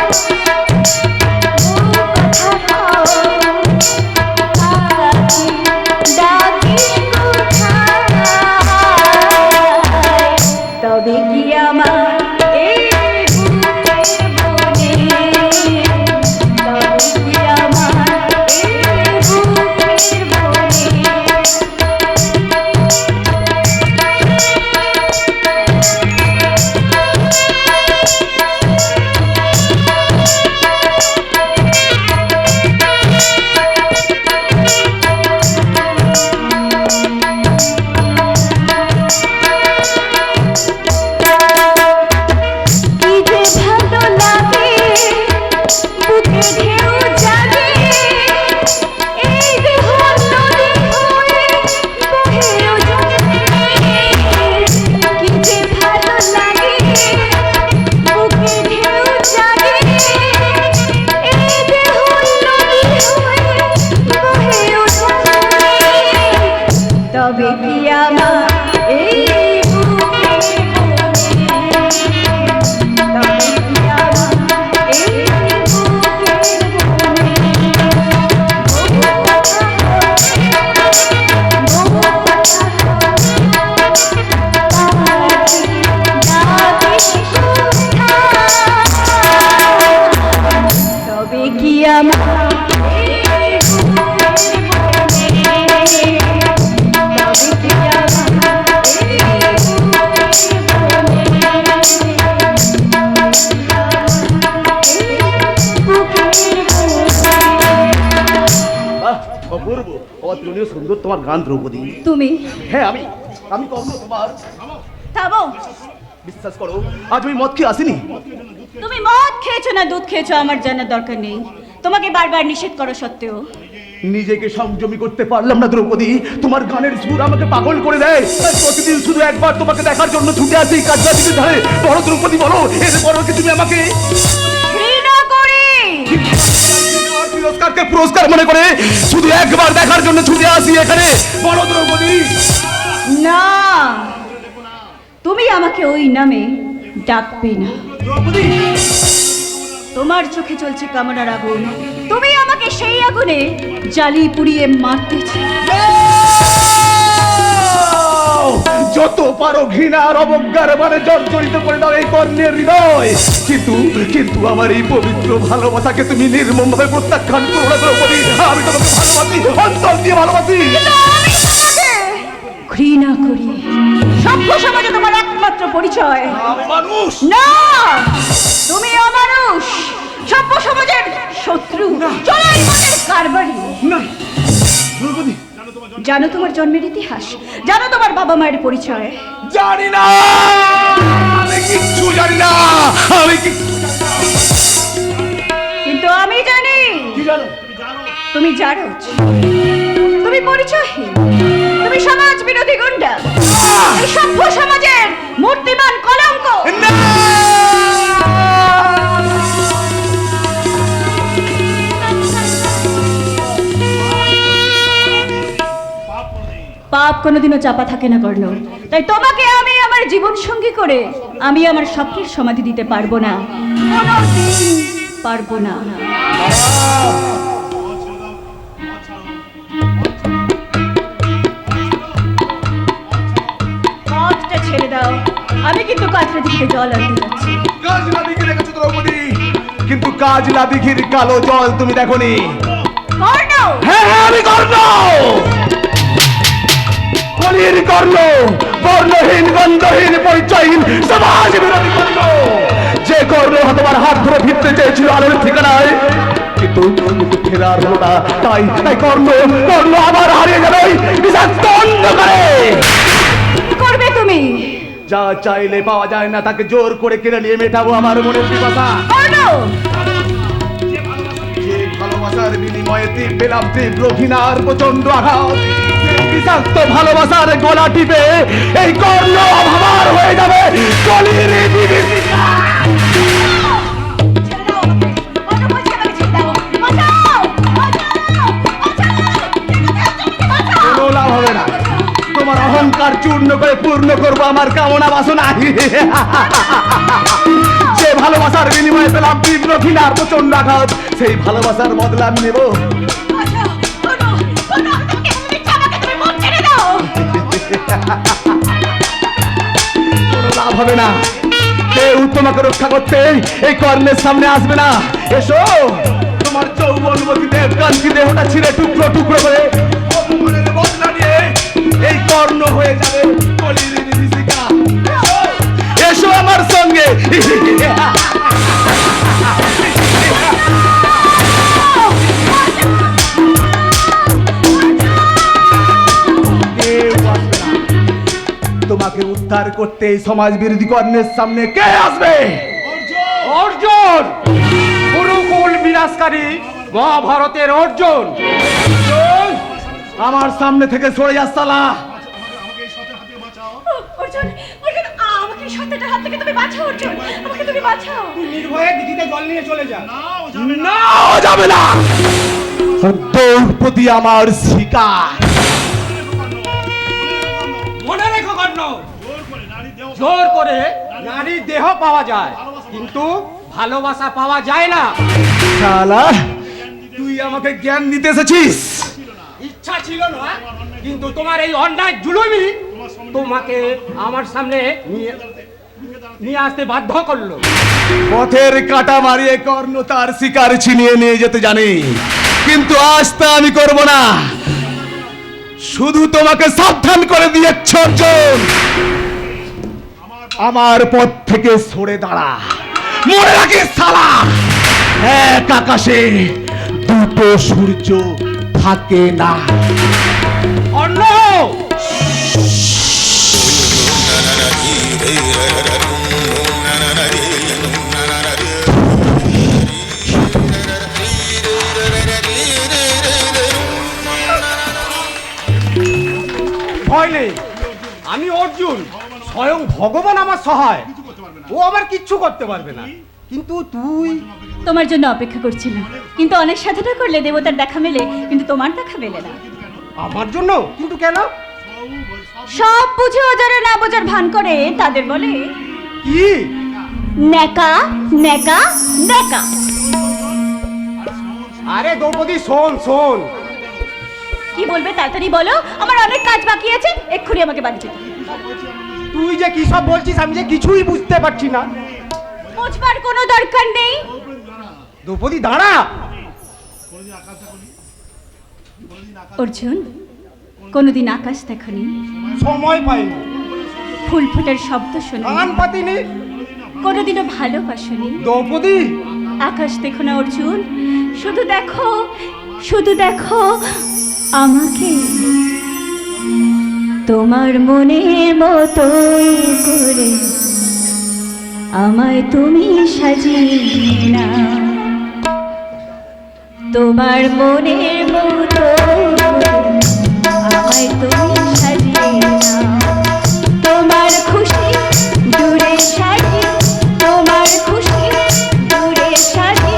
[SPEAKER 2] বউ কথা কও, পাখি ডাকিস কোথায়? তবে কি আমার এই বুকের বনে, তবে কি আমার এই বুকের বনে। কি যে ভালো লাগে বুকে ঢেউ জাগে, এই দেহ নদী হয়ে বহেও যায়। কি যে ভালো লাগে বুকে ঢেউ জাগে, এই দেহ নদী হয়ে বহেও যায়। তবে কি আমার এই বুকের বনে, তবে কি আমার এই বুকের বনে বউ কথা কও, বউ কথা কও, পাখি ডাকিস কোথায়? তবে কি আমার এই বুকের বনে, তবে কি আমার এই বুকের বনে, বুকের বনে।
[SPEAKER 4] অপূর্ব, অতুলনীয় সুন্দর তোমার গান দ্রৌপদী।
[SPEAKER 2] তুমি
[SPEAKER 4] হ্যাঁ আমি আমি কখনো তোমার
[SPEAKER 2] থামো।
[SPEAKER 4] বিশ্বাস করো, আজ আমি মদ খেয়ে আসিনি।
[SPEAKER 2] তুমি মদ খেয়েছো না দুধ খেয়েছো আমার জানার দরকার নেই, তোমাকে বারবার নিষেধ করা সত্ত্বেও
[SPEAKER 4] নিজেকে সংযমী করতে পারলাম না দ্রৌপদী। তোমার গানের সুর আমাকে পাগল করে দেয়। আর প্রতিদিন শুধু একবার তোমাকে দেখার জন্য ছুটে আসি কাজবাজিকে ধরে। বড় দ্রৌপদী বলো, এরপরও কি তুমি আমাকে
[SPEAKER 2] ঘৃণা করি।
[SPEAKER 4] আর পুরস্কারকে পুরস্কার মনে করে শুধু একবার দেখার জন্য ছুটে আসি এখানে। বড় দ্রৌপদী,
[SPEAKER 2] না, তুমি আমাকে ওই নামে ডাকবে না।
[SPEAKER 4] দ্রৌপদী
[SPEAKER 2] তোমার চোখে চলছে কামনার আগুন, তুমি আমাকে সেই আগুনে জ্বালিয়ে পুড়িয়ে মারতেছো।
[SPEAKER 4] যত পারো ঘৃণা আর অবজ্ঞার মানে জর্জরিত করে দাও এই কর্ণের হৃদয়। কিন্তু কিন্তু আমার এই পবিত্র ভালোবাসাকে তুমি নির্মম ভাবে প্রত্যাখ্যান করো না দ্রৌপদী। আমি তোমাকে ভালোবাসি, অন্তর দিয়ে ভালোবাসি।
[SPEAKER 2] আমি তোমাকে ঘৃণা করি। সভ্য সমাজে তোমার একমাত্র পরিচয়
[SPEAKER 4] আমি মানুষ।
[SPEAKER 2] না, তুমি অমানুষ, সভ্য সমাজের শত্রু, চলাই মনের কারবারি।
[SPEAKER 4] না দ্রৌপদী,
[SPEAKER 2] জানো তোমার জন্মের ইতিহাস, জানো তোমার বাবা মায়ের পরিচয়।
[SPEAKER 4] জানি না, আমি কিচ্ছু জানি না, আমি কিচ্ছু জানি না।
[SPEAKER 2] কিন্তু আমি জানি
[SPEAKER 4] কি জানো?
[SPEAKER 2] তুমি জানো, তুমি পরিচয়হীন, তুমি সমাজ বিরোধী গুন্ডা, এই সভ্য সমাজের মূর্তিমান কলঙ্ক।
[SPEAKER 4] না!
[SPEAKER 2] পাপ কোনোদিনও চাপা থাকে না কর্ণ। তাই তোমাকে আমি আমার জীবন সঙ্গী করে আমি আমার স্বপ্নের সমাধি দিতে পারবো না, কোনোদিন পারবো না। কাজটা ছেড়ে দাও, আমি কিন্তু কাজটা দিকে জল আনতে যাচ্ছি।
[SPEAKER 8] কাজ না দিঘি রেখেছো দ্রৌপদী, কিন্তু কাজ না দিঘির কালো জল তুমি দেখোনি।
[SPEAKER 2] কর্ণ,
[SPEAKER 8] হ্যাঁ হ্যাঁ আমি কর্ণ, কলির কর্ণ, বর্ণহীন গন্ধহীন পরিচয়হীন সমাজ বিরোধী কর্ণ, যে কর্ণ তোমার হাত ধরে ফিরতে চেয়েছিল আলোর ঠিকানায়, কিন্তু ফেরার হলো না। তাই তাই কর্ণ কর্ণ আবার হারিয়ে যাবে বিষাক্ত অন্ধকারে।
[SPEAKER 2] কি করবে তুমি?
[SPEAKER 8] যা চাইলে পাওয়া যায় না তাকে জোর করে কিনে নিয়ে মেটাবো আমার মনের পিপাসা।
[SPEAKER 2] কর্ণ,
[SPEAKER 8] যে ভালোবাসার বিনিময়ে পেলাম তীব্র ঘৃণার প্রচন্ড আঘাত, সেই বিষাক্ত ভালোবাসার গলা টিপে এই কর্ণ অভাবার হয়ে যাবে কলির বিভীষিকা।
[SPEAKER 2] ছেড়ে দাও আমাকে। কর্ণ বলছি আমাকে ছেড়ে দাও। বাঁচাও, বাঁচাও, বাঁচাও।
[SPEAKER 8] কোনো লাভ হবে না, তোমার অহংকার চূর্ণ করে পূর্ণ করবো আমার কামনা বাসনা। যে ভালোবাসার বিনিময়ে পেলাম তীব্র ঘৃণার প্রচন্ড আঘাত, সেই ভালোবাসার বদলা আমি নেব।
[SPEAKER 2] বাঁচাও, কর্ণ, কর্ণ, আমি তোমাকে বলে দিচ্ছি, আমাকে তুমি মুখ ছেড়ে দাও।
[SPEAKER 8] কোনো লাভ হবে না, কেউ তোমাকে রক্ষা করতে এই কর্ণের সামনে আসবে না। এসো, তোমার যৌবনবতী দেবকান্তি দেহটা ছিঁড়ে টুকরো টুকরো করে অপমানের বদলা নিয়ে এই কর্ণ হয়ে যাবে কলির বিভীষিকা। এসো আমার সঙ্গে। কেউ আসবে না, তোমাকে উদ্ধার করতে এই সমাজ বিরোধী কর্ণের সামনে কে আসবে?
[SPEAKER 1] অর্জুন, কুরুকুল বিনাশকারী মহাভারতের অর্জুন।
[SPEAKER 8] আমার সামনে থেকে সরে যাস শালা।
[SPEAKER 2] অর্জুন, অর্জুন, আমাকে এই সত্যটার হাত থেকে তুমি বাঁচাও অর্জুন, আমাকে তুমি বাঁচাও।
[SPEAKER 5] নির্ভয়ে দিঘিতে জল নিয়ে চলে যা।
[SPEAKER 8] নাও যাবে না, দ্রৌপদী আমার শিকার।
[SPEAKER 1] মনে রেখো কর্ণ, জোর করে নারীর দেহ পাওয়া যায়, কিন্তু ভালোবাসা পাওয়া যায় না।
[SPEAKER 8] শালা, তুই আমাকে জ্ঞান দিতে এসেছিস?
[SPEAKER 1] ইচ্ছা ছিল না, কিন্তু তোমার এই অন্যায় জুলুমি তোমাকে আমার সামনে নিয়ে আসতে বাধ্য করলো।
[SPEAKER 8] পথের কাটা মারিয়ে কর্ণ তার শিকার ছিনিয়ে নিয়ে যেতে জানি, কিন্তু আজ তা আমি করব না। শুধু তোমাকে সাবধান করে দিয়েছ অর্জুন, আমার পথ থেকে সরে দাঁড়া। মনে রাখিস শালা, এক আকাশে দুটো সূর্য থাকে না।
[SPEAKER 1] অন্য ভয় নেই, আমি অর্জুন, স্বয়ং ভগবান আমার সহায়, ও আমার কিচ্ছু করতে পারবে না। কিন্তু তুই
[SPEAKER 2] তোমার জন্য অপেক্ষা করছিলাম, কিন্তু অনেক সাধনা করলে দেবতার দেখা মেলে, কিন্তু তোমার দেখা মেলে না।
[SPEAKER 1] আমার জন্য? কিন্তু কেন?
[SPEAKER 2] সব বুঝেও যারা না বোঝার ভান করে তাদের বলে
[SPEAKER 1] কি?
[SPEAKER 2] নেকা, নেকা, নেকা।
[SPEAKER 1] আরে দ্রৌপদী, শোন শোন।
[SPEAKER 2] কি বলবে তাড়াতাড়ি বলো, আমার অনেক কাজ বাকি আছে, এক্ষুনি আমাকে বাড়ি যেতে হবে।
[SPEAKER 1] তুই যে কি সব বলছিস আমি যে কিছুই বুঝতে পারছি না।
[SPEAKER 2] বুঝবার কোনো দরকার নেই।
[SPEAKER 1] দ্রৌপদী দাঁড়া।
[SPEAKER 2] অর্জুন, কোনোদিন আকাশ দেখনি,
[SPEAKER 1] সময় পাইনি,
[SPEAKER 2] ফুল ফুটের শব্দ শুনি,
[SPEAKER 1] কান পাতিনি।
[SPEAKER 2] কোনোদিনও ভালোবাসনি।
[SPEAKER 1] দ্রৌপদী,
[SPEAKER 2] আকাশ দেখো না অর্জুন, শুধু দেখো, শুধু দেখো আমাকে, তোমার মনের মতো করে আমায় তুমি সাজিয়ে না, তোমার মনের মতো করে আমায় তুমি সাজিয়ে না, তোমার খুশি দূরে সাজি, তোমার খুশি দূরে সাজি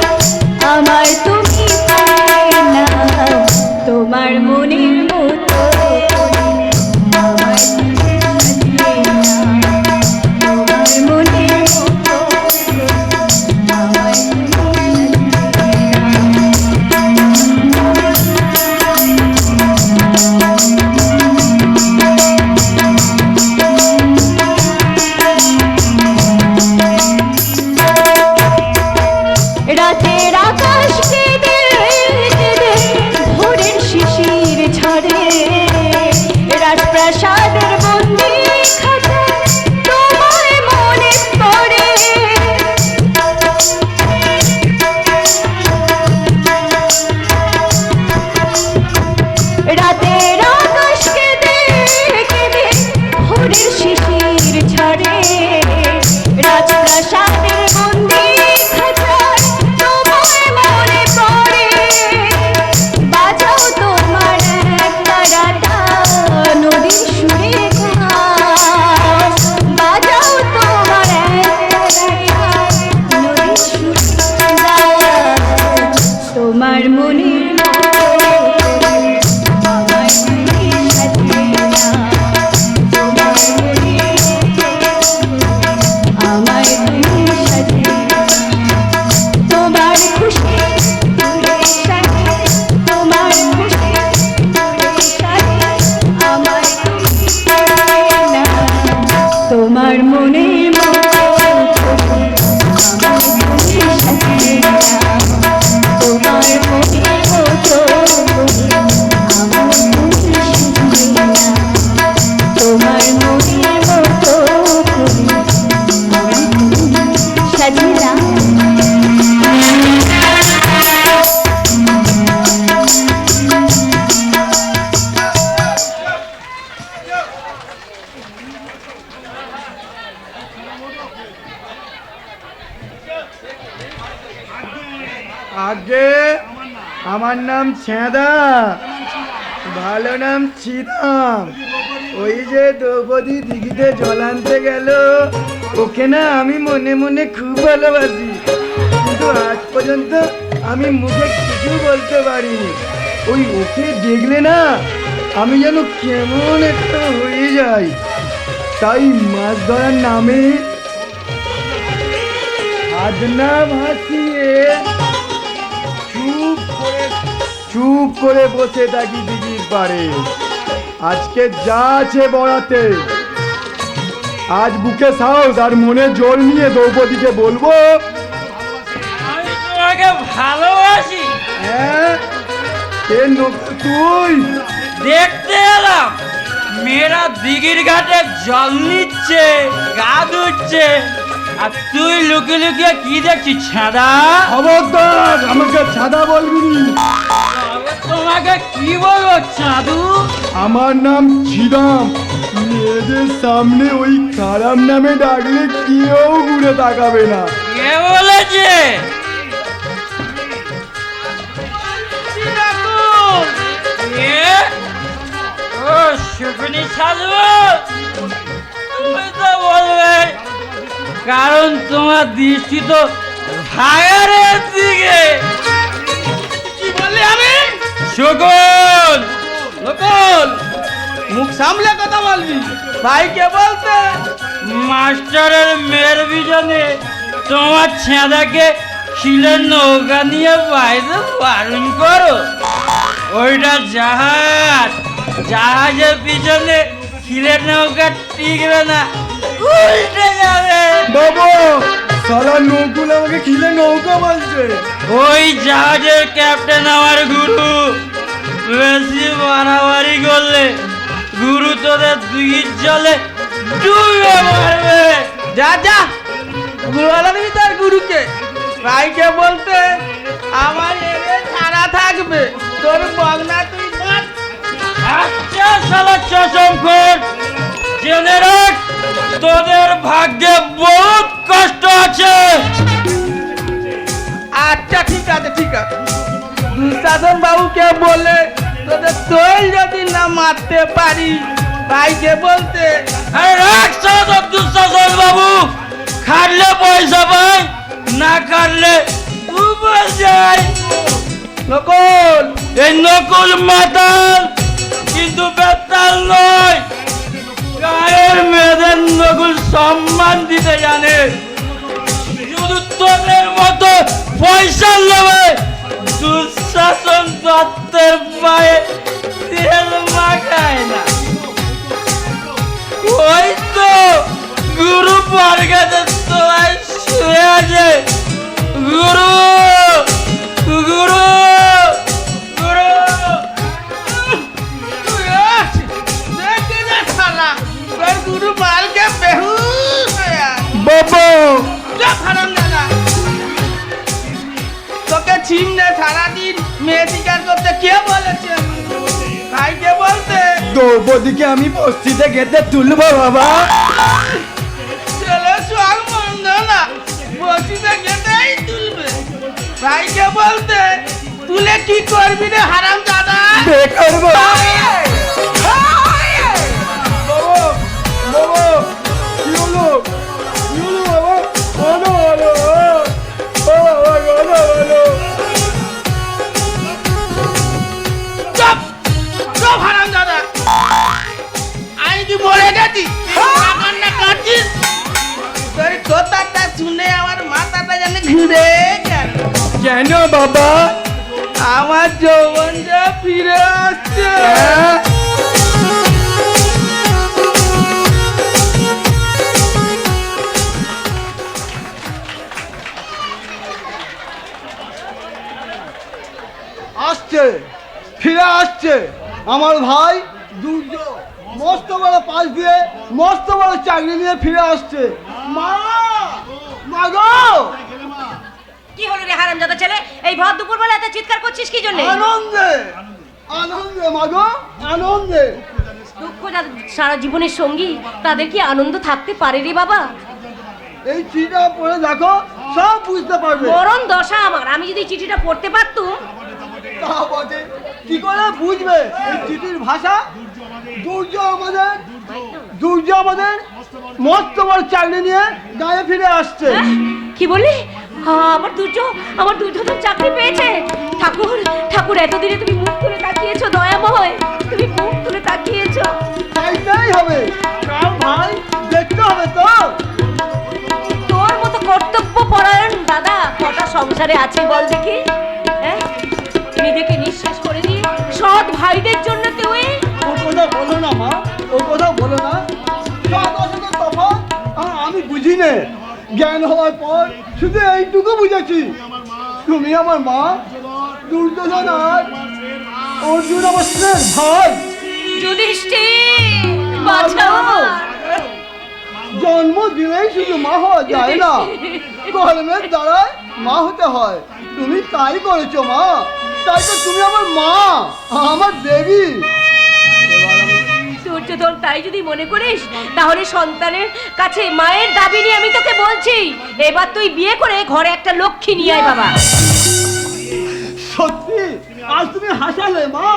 [SPEAKER 2] আমার তুমি পাই না, তোমার মনের মতো
[SPEAKER 5] আমার নাম ছেঁদা, ভালো নাম ছিদাম। ওই যে দ্রৌপদী দিঘিতে জল আনতে গেল, ওকে না আমি মনে মনে খুব ভালোবাসি, কিন্তু আজ পর্যন্ত আমি মুখে কিছু বলতে পারিনি। ওই ওকে দেখলে না আমি যেন কেমন একটা হয়ে যাই। তাই মাছ ধরার নামে হাত না ভাসিয়ে চুপ করে বসে থাকি দিঘির পাড়ে। আজকে যা আছে বড়াতে, আজ বুকে সাহস আর মনে জোর নিয়ে দ্রৌপদীকে বলবো,
[SPEAKER 7] আমি তোমাকে ভালোবাসি।
[SPEAKER 5] হ্যাঁ তুই
[SPEAKER 7] দেখতে এলাম মেয়েরা দিঘির ঘাটে জল নিচ্ছে, গা ধুচ্ছে, আর তুই লুকিয়ে লুকিয়ে কি দেখছিস ছাদা?
[SPEAKER 5] খবরদার আমাকে ছাদা বলবি না।
[SPEAKER 7] তোমাকে কি বলবো চাঁদু?
[SPEAKER 5] আমার নাম ছিদাম। মেয়েদের সামনে ওই খারাপ নামে ডাকলে কেউ ঘুরে তাকাবে না।
[SPEAKER 7] কে বলেছে? ও শুকনি সাধু, তুমি তো বলবে, কারণ তোমার দৃষ্টি তো ফায়ারের দিকে। কি বললি আমি? শুকুন নকল, মুখ সামলে কথা বলবি। ভাইকে বলতে মাস্টারের মেয়ের বিজনে তোমার ছেঁদাকে খিলের নৌকা নিয়ে বাইরে বারণ করো। ওইটা জাহাজ, জাহাজের পিছনে খিলের নৌকা টিকবে না, উল্টে যাবে।
[SPEAKER 5] বাবা সালা নৌকুল আমাকে খিলে নৌকা বলছে।
[SPEAKER 7] ওই জাহাজের ক্যাপ্টেন আমার গুরু, বেশি বাড়াবাড়ি করলে গুরু তোদের দুই জলে ডুবে মারবে। যা যা, গুরু আলাদা তার গুরুকে। ভাইকে বলতে আমার এনে ছাড়া থাকবে, তোর বগনা তুই ধর। আচ্ছা শালা চশম খোর, জেনে রাখ তোদের ভাগ্যে বহুত কষ্ট আছে। আচ্ছা ঠিক আছে ঠিক আছে, দুঃশাসন বাবুকে বলে তোদের তোই যদি না মারতে পারি, ভাইকে বলতে। আরে রাখ শালা তোর দুঃশাসন বাবু, খাটলে পয়সা পাই, না খাটলে উপর যায়। নকল, এই নকল মাতাল কিন্তু বেতাল নয়। গায়ের মেয়েদের নকুল সম্মান দিতে জানে, শুধু তোদের মতো পয়সা লোভে দুঃশাসন দত্তের পায়ে তেল মাখায় না। ওই তো গুরু বর্গাতে তোলায় শুয়ে আছে। গুরু গুরু গুরু গুরু মালকে বেহুশ
[SPEAKER 5] বাবা
[SPEAKER 7] তোকে ছিমনে সারাদিন মেয়ে শিকার করতে কে বলেছে? ভাইকে বলতে
[SPEAKER 5] দ্রৌপদীকে আমি বস্তিতে গেতে তুলবো বাবা।
[SPEAKER 7] ছেলে সোয়াল মন্দ না, বসিতে গেতেই তুলবে। ভাইকে বলতে তুলে কি করবি রে হারাম দাদা?
[SPEAKER 5] বেকার বাবা। বাবা কি হলো? কি হলো বাবা? বলো বলো বাবা, বলো বলো।
[SPEAKER 7] চুপ চুপ হারাম দাদা, আমি কি মরে গেছি? কান্না কাটছিস? তোর কথাটা শুনে আমার মাথাটা যেন ঘুরে গেল।
[SPEAKER 5] কেন বাবা?
[SPEAKER 7] আমার যৌবনটা ফিরে আসছে।
[SPEAKER 5] হ্যাঁ? আসছে, ফিরে আসছে আমার ভাই দুর্য, মস্ত বড় পাশ দিয়ে মস্ত বড় চাকরি নিয়ে ফিরে আসছে। মা, মা গো!
[SPEAKER 2] কি হলো রে হারামজাদা ছেলে, এই ভর দুপুর বেলা এত চিৎকার করছিস কি জন্য?
[SPEAKER 5] আনন্দে আনন্দে মা গো, আনন্দে।
[SPEAKER 2] দুঃখ যাদের সারা জীবনের সঙ্গী, তাদের কি আনন্দ থাকতে পারে রে বাবা?
[SPEAKER 5] এই চিঠিটা পড়ে দেখো, সব বুঝতে পারবে।
[SPEAKER 2] মরণ দশা আমার, আমি যদি চিঠিটা পড়তে পারতুম।
[SPEAKER 5] তা বটে, কি করে বুঝবে এই চিঠির ভাষা? দুর্য আমাদের মস্ত বড় চাকরি নিয়ে গায়ে ফিরে আসছে।
[SPEAKER 2] কি বললি? আমার দুর্য তো চাকরি পেয়েছে। ঠাকুর ঠাকুর, এতদিনে তুমি মুখ তুলে তাকিয়েছো দয়াময়, তুমি মুখ তুলে তাকিয়েছো।
[SPEAKER 5] তাই হবে, কাল ভাই দেখতে হবে তো।
[SPEAKER 2] তোর মতো কর্তব্য পরায়ণ দাদা কটা সংসারে আছে বল দেখি? হ্যাঁ, নিজেকে নিঃশেষ করে দিয়ে সৎ ভাইদের জন্য তুই।
[SPEAKER 5] ও কথা বলো না মা, ও কথা বলো না। তফাৎ আমি বুঝি নে, জ্ঞান হওয়ার পর শুধু এইটুকু বুঝেছি, তুমি আমার মা, দুর্যোধন আর অর্জুন আমার স্নেহের ভাই।
[SPEAKER 2] যুধিষ্ঠির বাঁচাও।
[SPEAKER 5] জন্ম দিলেই শুধু মা হওয়া যায় না, কর্মের দ্বারাই মা হতে হয়। তুমি তাই করেছো মা, তাই তো তুমি আমার মা, আমার দেবী।
[SPEAKER 2] দুর্যোধন, তাই যদি মনে করিস তাহলে সন্তানের কাছে মায়ের দাবি নিয়ে আমি তোকে বলছি, এবার তুই বিয়ে করে ঘরে একটা লক্ষ্মী নিয়ে আয় বাবা।
[SPEAKER 5] সত্যি আজ তুমি হাসালে মা।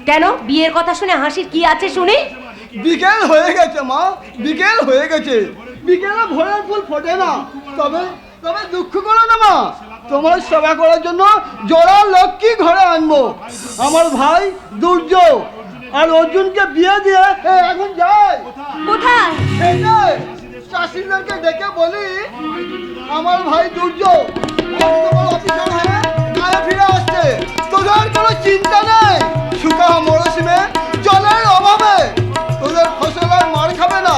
[SPEAKER 2] কেন? বিয়ের কথা শুনে হাসির কি আছে শুনি?
[SPEAKER 5] বিকেল হয়ে গেছে মা, বিকেল হয়ে গেছে। বিকেলে ভোরের ফুল ফোটে না, তবে তবে দুঃখ করো না মা, তোমার সেবা করার জন্য জোড়া লক্ষ্মী ঘরে আনবো। আমার ভাই দুর্য আর অর্জুনকে বিয়ে দিয়ে এখন যায়।
[SPEAKER 2] কোথায়?
[SPEAKER 5] এই যে চাষিদেরকে ডেকে বলি আমার ভাই দুর্য অফিসার হয়ে গায়ে ফিরে আসছে। তোদের কোনো চিন্তা নেই, শুকা মরশুমে জলের অভাবে তোদের ফসল আর মার খাবে না।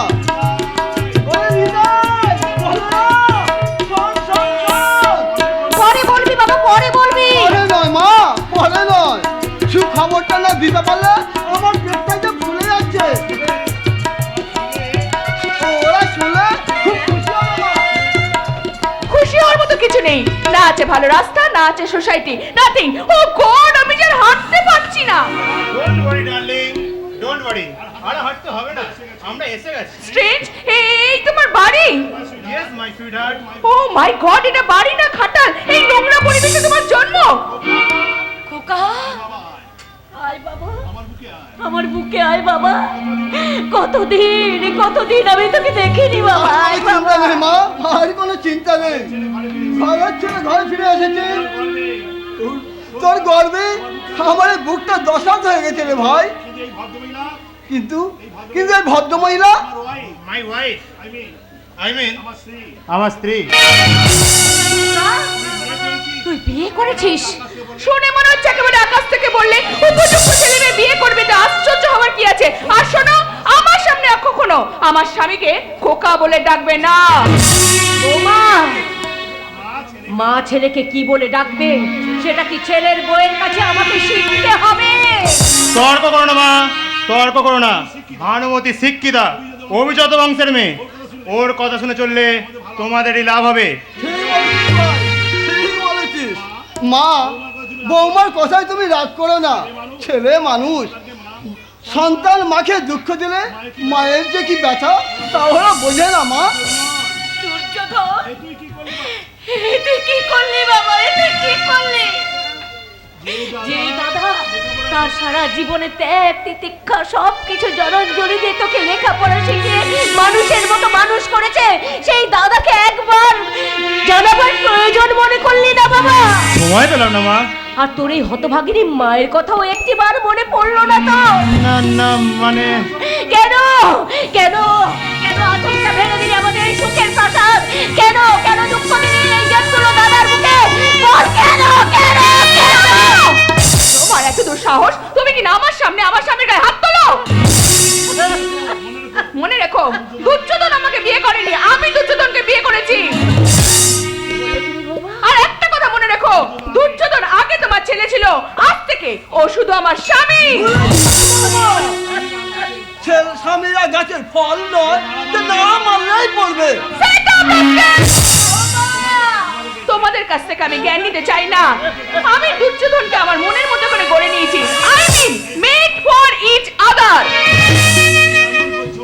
[SPEAKER 2] পরে বলবি বাবা, পরে বলবি।
[SPEAKER 5] পরে নয় মা, পরে নয়, সুখবরটা না দিতে পারলে আমার পেটটা যে ফুলে যাচ্ছে। ওরা শুনে খুব খুশি হবে মা।
[SPEAKER 2] খুশি হওয়ার মতো কিছু নেই, না আছে ভালো রাস্তা, না আছে সোসাইটি, নাথিং। ও গড, আমি যে আর হাঁটতে পারছি না।
[SPEAKER 9] Don't worry darling, don't worry. আর হাঁটতে হবে না, আমরা এসে গেছি।
[SPEAKER 2] স্ট্রেঞ্জ, এই তোমার বাড়ি?
[SPEAKER 9] Yes my sweetheart.
[SPEAKER 2] Oh my god, এটা বাড়ি না খাটাল? এই নোংরা পরিবেশে তোমার জন্ম? খোকা, আয় বাবা, আমার বুকে আয় বাবা। কতদিন আমি তোকে দেখিনি বাবা। আয় বাবা।
[SPEAKER 5] চিন্তা নেই মা, আর কোনো চিন্তা নেই। ঘরের ছেলে ঘরে ফিরে এসেছে। তোর গর্বে আমার এই বুকটা দশাত হয়ে গেছে রে ভাই। কিন্তু কিন্তু এই ভদ্রমহিলা
[SPEAKER 9] মাই ওয়াইফ, আই মিন আমার স্ত্রী।
[SPEAKER 2] তুই বিয়ে করেছিস? শুনে মনে হচ্ছে একেবারে আকাশ থেকে বললে উপযুক্ত ছেলে মেয়ে বিয়ে করবে, তো আশ্চর্য হওয়ার কি আছে? আর শোনো, আমার সামনে কখনো আমার স্বামীকে খোকা বলে ডাকবে না। ও মা, মা ছেলেকে কি বলে ডাকবে সেটা কি ছেলের বউয়ের কাছে আমাকে শিখতে হবে?
[SPEAKER 9] তর্ক করো না মা, তর্ক করো না। ভানুমতি শিক্ষিতা, অভিজাত বংশের মেয়ে, ওর কথা শুনে চললে তোমাদেরই লাভ হবে।
[SPEAKER 5] ঠিক বলেছিস মা, বৌমার কথায় তুমি রাগ করো না। ছেলে মানুষ, সন্তান মাকে দুঃখ দিলে মায়ের যে কি ব্যথা তা ওরা বোঝে না মা।
[SPEAKER 2] দুর্যোধন, তুই কি করলি বাবা? তুই কি করলি? যে দাদা তার সারা জীবনে ত্যাগ তিতিক্ষা সবকিছু জনঞ্জলি দিয়ে তোকে লেখাপড়া শিখিয়ে মানুষের মতো মানুষ করেছে, সেই দাদাকে একবার জানাবার প্রয়োজন মনে করলি না বাবা?
[SPEAKER 9] সময় পেলাম না মা।
[SPEAKER 2] আর তোর এই হতভাগিনী মায়ের কথাও একটিবার মনে পড়লো না তো?
[SPEAKER 9] না না, মানে
[SPEAKER 2] কেন কেন কেন আচমকা ভেঙে দিলি আমাদের এই সুখের প্রাসাদ? কেন কেন দুঃখ দিলি এই জনগুলো দাদার বুকে? বল কেন কেন কেন? তোমার এত দুঃসাহস, তুমি কি না আমার সামনে আমার স্বামীর গায়ে হাত তোলো? মনে রেখো, দুর্যোধন আমাকে বিয়ে করেনি, আমি দুর্যোধনকে বিয়ে করেছি। আর একটা কথা মনে রেখো, দুর্যোধন আগে তোমার ছেলে ছিল, আজ থেকে ও শুধু আমার স্বামী।
[SPEAKER 5] স্বামীরা গাছের ফল নয় যে না মানলেই পড়বে।
[SPEAKER 2] তোমাদের কাছ থেকে আমি জ্ঞান নিতে চাই না। আমি দুর্যোধনকে আমার মনের মতো করে গড়ে নিয়েছি। I mean made for each other.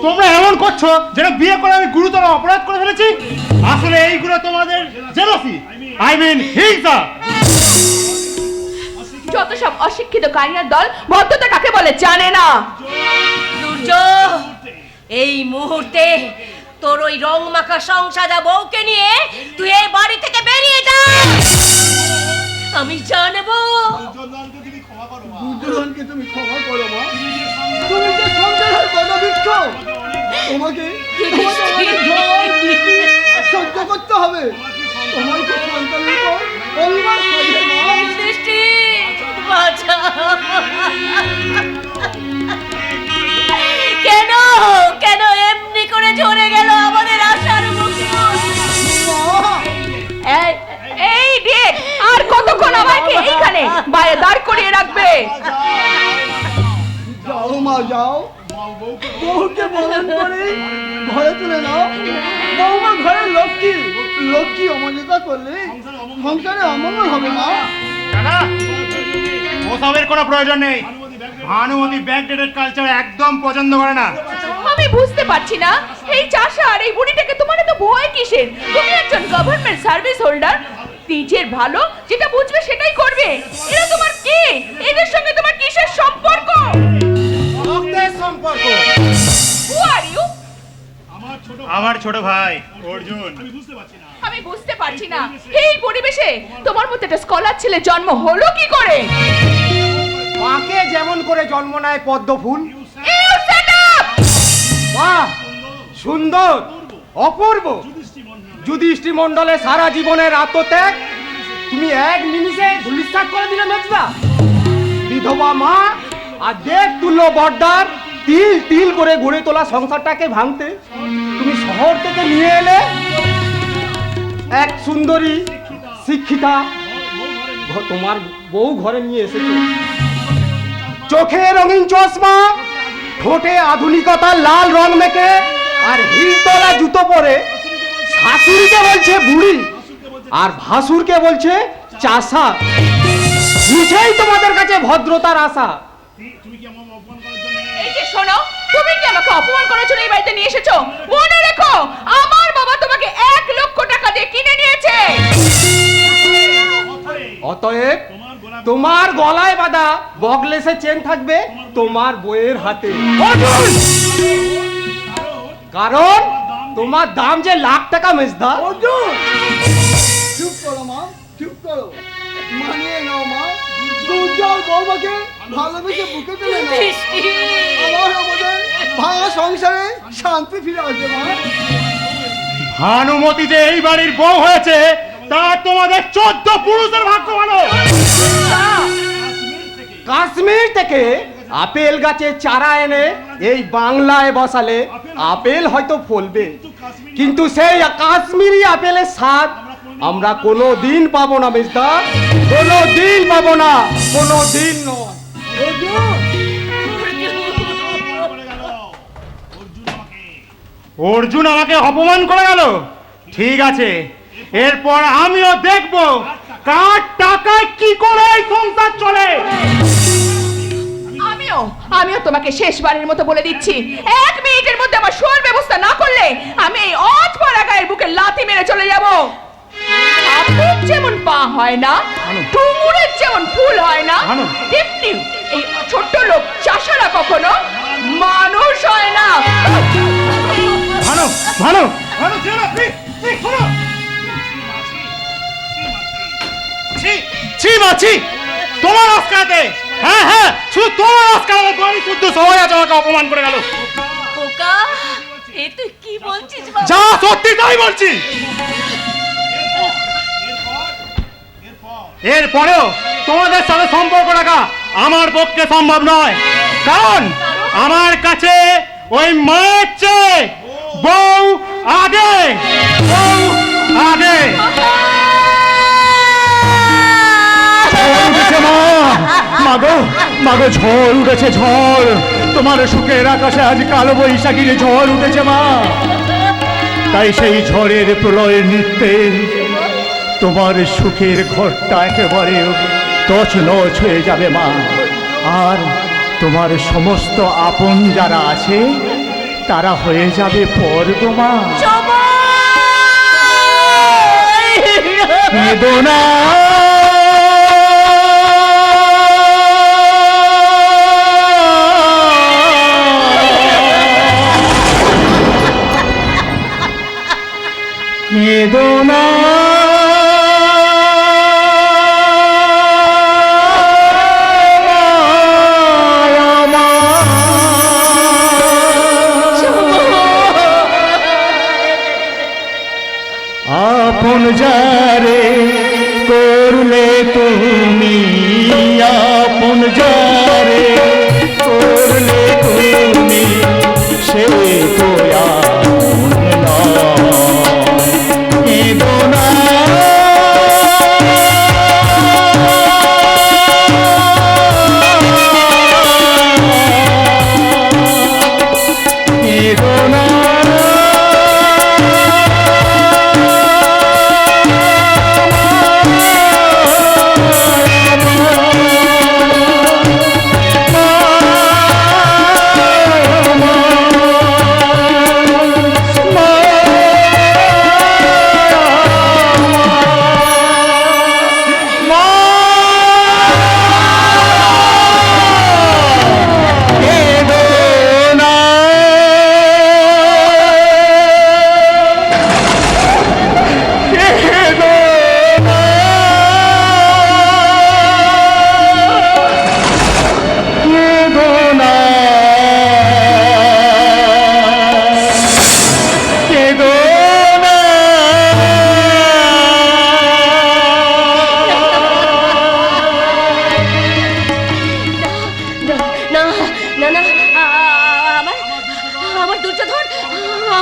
[SPEAKER 9] তোমরা এমন করছো যেন বিয়ে করে আমি গুরুতর অপরাধ করে ফেলেছি। আসলে এইগুলো তোমাদের জেলাসি, আই মিন হিংসা।
[SPEAKER 2] যত সব অশিক্ষিত কারিয়ার দল ভদ্রতা কাকে বলে জানে না।
[SPEAKER 10] সূর্য, এই মুহূর্তে তোর ওই রং মাখা সংসাদা বউকে নিয়ে তুই এই বাড়ি থেকে বেরিয়ে যা। আমি জানবো
[SPEAKER 5] দুর্যোধনকে তুমি ক্ষমা করো মা। তুমি যে সংসারের কথা দিচ্ছ, তোমাকে সহ্য করতে হবে। তোমার কি সন্তানের পর পরিবার সাজে মা।
[SPEAKER 10] দৃষ্টি বাঁচা। কেন কেন এমনি করে ঝরে গেল আমাদের আশার মুকুট?
[SPEAKER 2] এই দেখ, আর কতক্ষণ আমাকে এইখানে বাইরে দাঁড় করিয়ে রাখবে?
[SPEAKER 5] যাও মা যাও, বউকে বরণ করে ঘরে তুলে নাও। বউমা ঘরের লক্ষ্মী, লক্ষ্মী অমর্যাদা করলে সংসারে অমঙ্গল হবে মা।
[SPEAKER 9] দাদা, ওসবের কোনো প্রয়োজন নেই। ভানুমতি ব্যাকডেটেড কালচার একদম পছন্দ করে না।
[SPEAKER 2] আমি বুঝতে পারছি না, এই চাষা আর এই বুড়িটাকে তোমার এত ভয় কিসের? তুমি একজন গভর্নমেন্ট সার্ভিস হোল্ডার, নিজের ভালো যেটা বুঝবে সেটাই করবে। এরা তোমার কি? এদের সঙ্গে তোমার কিসের সম্পর্ক?
[SPEAKER 5] রক্তের সম্পর্ক।
[SPEAKER 2] Who are you?
[SPEAKER 9] আমার ছোট ভাই অর্জুন।
[SPEAKER 2] আমি বুঝতে পারছি না, এই পরিবেশে তোমার মতো একটা স্কলার ছেলে জন্ম হলো কি করে?
[SPEAKER 5] মাকে যেমন করে জন্ম নেয় পদ্ম ফুল।
[SPEAKER 2] You shut up!
[SPEAKER 5] বাহ, সুন্দর, অপূর্ব। যুধিষ্ঠির মণ্ডলের সারা জীবনের আত্মত্যাগ তুমি এক নিমিষে ধূলিসাৎ করে দিলে মেজদা। বিধবা মা আর দেখ তুল্য বর্দার তিল তিল করে গড়ে তোলা সংসারটাকে ভাঙতে তুমি শহর থেকে নিয়ে এলে এক সুন্দরী শিক্ষিতা তোমার বউ ঘরে নিয়ে এসেছো। চোখে রঙিন চশমা, ঠোঁটে আধুনিকতার লাল রং মেখে আর হিলতলা জুতো পরে শাশুড়িকে বলছে বুড়ি আর ভাসুরকে বলছে চাষা। নিচেই তোমাদের কাছে ভদ্রতার আশা।
[SPEAKER 2] এই যে শোনো, তুমি কি আমাকে অপমান করার জন্য এই বাড়িতে নিয়ে এসেছো? মনে রেখো, আমার বাবা তোমাকে 1 লক্ষ টাকা দিয়ে কিনে নিয়েছে।
[SPEAKER 5] অতএব তোমার গলায় বাঁধা বগলেসের চেন থাকবে তোমার বইয়ের হাতে। কারণ তোমার দাম যে লাখ টাকা মেজদা। চুপ করো মা, চুপ করো, মানিয়ে নাও মা। দুর্জয় বৌমাকে ভালোবেসে বুকে তুলে নাও। আমার আমাদের ভাঙা সংসারে শান্তি ফিরে আসবে মা।
[SPEAKER 9] ভানুমতি যে এই বাড়ির বউ হয়েছে তা তোমাদের 14 পুরুষের ভাগ্য ভালো।
[SPEAKER 5] কাশ্মীর থেকে আপেল গাছের চারা এনে এই বাংলায় বসালে আপেল হয়তো ফলবে, কিন্তু সেই কাশ্মীরি আপেলের স্বাদ আমরা কোনো দিন পাবো না মেজদা, কোনো দিন পাবো না, কোনো দিন নয়।
[SPEAKER 9] অর্জুন আমাকে অপমান করে গেল। ঠিক আছে, এরপর আমিও দেখব কার টাকায় কি করে এই সংসার চলে।
[SPEAKER 2] আমিও তোমাকে শেষবারের মতো বলে দিচ্ছি, 1 মিনিটের মধ্যে আমার শোয়ার ব্যবস্থা না করলে আমি এই অজপাড়া গায়ের বুকে লাথি মেরে চলে যাব। সাপের যেমন পা হয় না, ডুমুরের যেমন ফুল হয় না, তেমনি এই ছোট্ট লোক চাষারা কখনো মানুষ হয় না।
[SPEAKER 9] ভানু ভানু ভানু, প্লিজ প্লিজ শোনো। ছি মাছি, তোমার আজকাতে, হ্যাঁ হ্যাঁ, শুধু তোমার আজকাতে বাড়ি শুদ্ধ সবাই আজ আমাকে অপমান করে গেল।
[SPEAKER 10] খোকা, এ তুই কি বলছিস বাবা?
[SPEAKER 9] যা সত্যি তাই বলছি। এরপরেও তোমাদের সাথে সম্পর্ক রাখা আমার পক্ষে সম্ভব নয়, কারণ আমার কাছে ওই মায়ের চেয়ে বউ আগে, বউ আগে। মাগো মাগো, ঝড় উঠেছে ঝড়, তোমার সুখের আকাশে আজ কালো বৈশাখীর ঝড় উঠেছে মা। তাই সেই ঝড়ের প্রলয় নৃত্যে তোমার সুখের ঘরটা একেবারে তছনছ হয়ে যাবে মা। আর তোমার সমস্ত আপন যারা আছে তারা হয়ে যাবে পর গো মা। কেঁদো না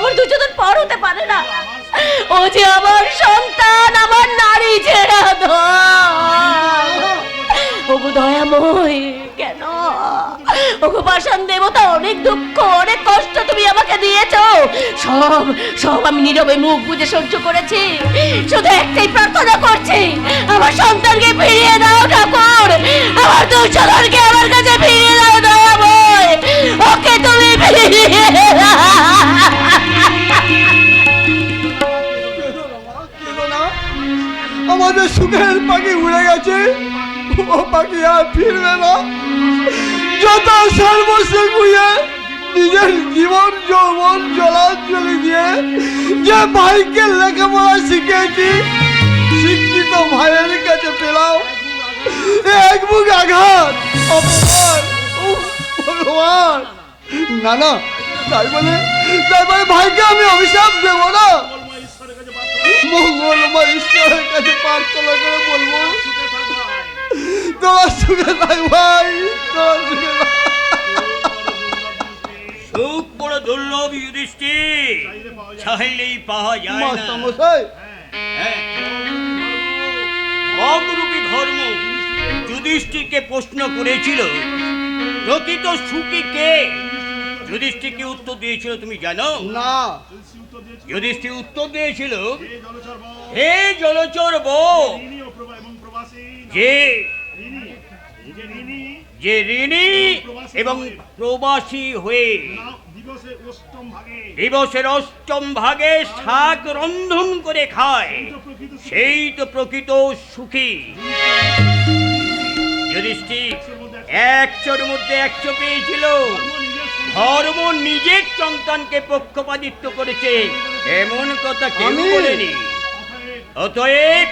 [SPEAKER 2] আমার দুর্যোধন পর হতে পারে না। ও যে আমার সন্তান, আমার নারী ছেড়া ওগো দয়াময়, কেন ওগো পাষাণ দেবতা, অনেক দুঃখ অনেক কষ্ট তুমি আমাকে দিয়েছো, সব সব আমি নীরবে মুখ বুজে সহ্য করেছি। শুধু একটাই প্রার্থনা করছি, আমার সন্তানকে ফিরিয়ে দাও ঠাকুর, আমার দুর্যোধনকে আমার কাছে ফিরিয়ে দাও দয়াময়, ওকে তুমি ফিরিয়ে দাও।
[SPEAKER 5] আমাদের সুখের পাখি উড়ে গেছে, ও পাখি আর ফিরবে না। যত সর্বস্ব গুয়ে নিজের জীবন যৌবন জলাঞ্জলি দিয়ে যে ভাইকে লেখাপড়া শিখেছি, শিক্ষিত ভাইয়ের কাছে পেলাম এক বুক আঘাত, অপমান, উফ, ভগবান। না না, তাই বলে ভাইকে আমি অভিশাপ দেবো না। মঙ্গলময় ঈশ্বরের কাছে প্রার্থনা করে বলবো, তোমার সুখে থাক ভাই, তোমার সুখে থাক।
[SPEAKER 11] সুখ বড় দুর্লভ যুধিষ্ঠির, চাইলেই পাওয়া যায় না।
[SPEAKER 5] মাস্টারমশাই,
[SPEAKER 11] অগুরুপী ধর্ম যুধিষ্ঠিরকে প্রশ্ন করেছিল, প্রকৃত সুখী কে? যুধিষ্ঠিরকে উত্তর দিয়েছিল তুমি জানো?
[SPEAKER 5] না।
[SPEAKER 11] যুধিষ্ঠির উত্তর দিয়েছিল, হে জলচর বউ, যে ঋণী এবং প্রবাসী হয়ে দিবসের অষ্টম ভাগে শাক রন্ধন করে খায়, সেই তো প্রকৃত সুখী। যুধিষ্ঠির একশোর মধ্যে 100 পেয়েছিল। ধর্ম নিজের সন্তানকে পক্ষপাতিত্ব করেছে এমন কথা কেউ বলেনি। অতএব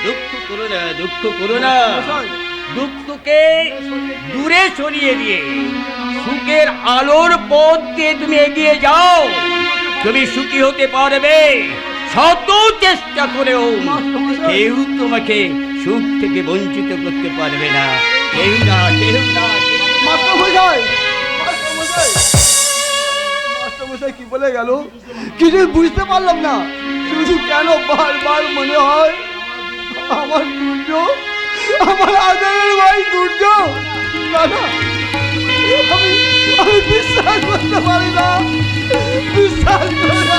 [SPEAKER 11] দুঃখ করো না, দুঃখ করো না, দুঃখকে দূরে সরিয়ে দিয়ে সুখের আলোর পথ দিয়ে তুমি এগিয়ে যাও, তুমি সুখী হতে পারবে। শত চেষ্টা করেও কেউ তোমাকে সুখ থেকে বঞ্চিত করতে পারবে না, কেউ না, কেউ না।
[SPEAKER 5] মাস্টারমশাই, মাস্টারমশাই, মাস্টারমশাই কি বলে গেল কিছু বুঝতে পারলাম না। শুধু কেন বারবার মনে হয় আমার দুর্য, আমার আদরের ভাই দুর্য। দাদা, আমি বিশ্বাস করতে পারি না, বিশ্বাস করি না।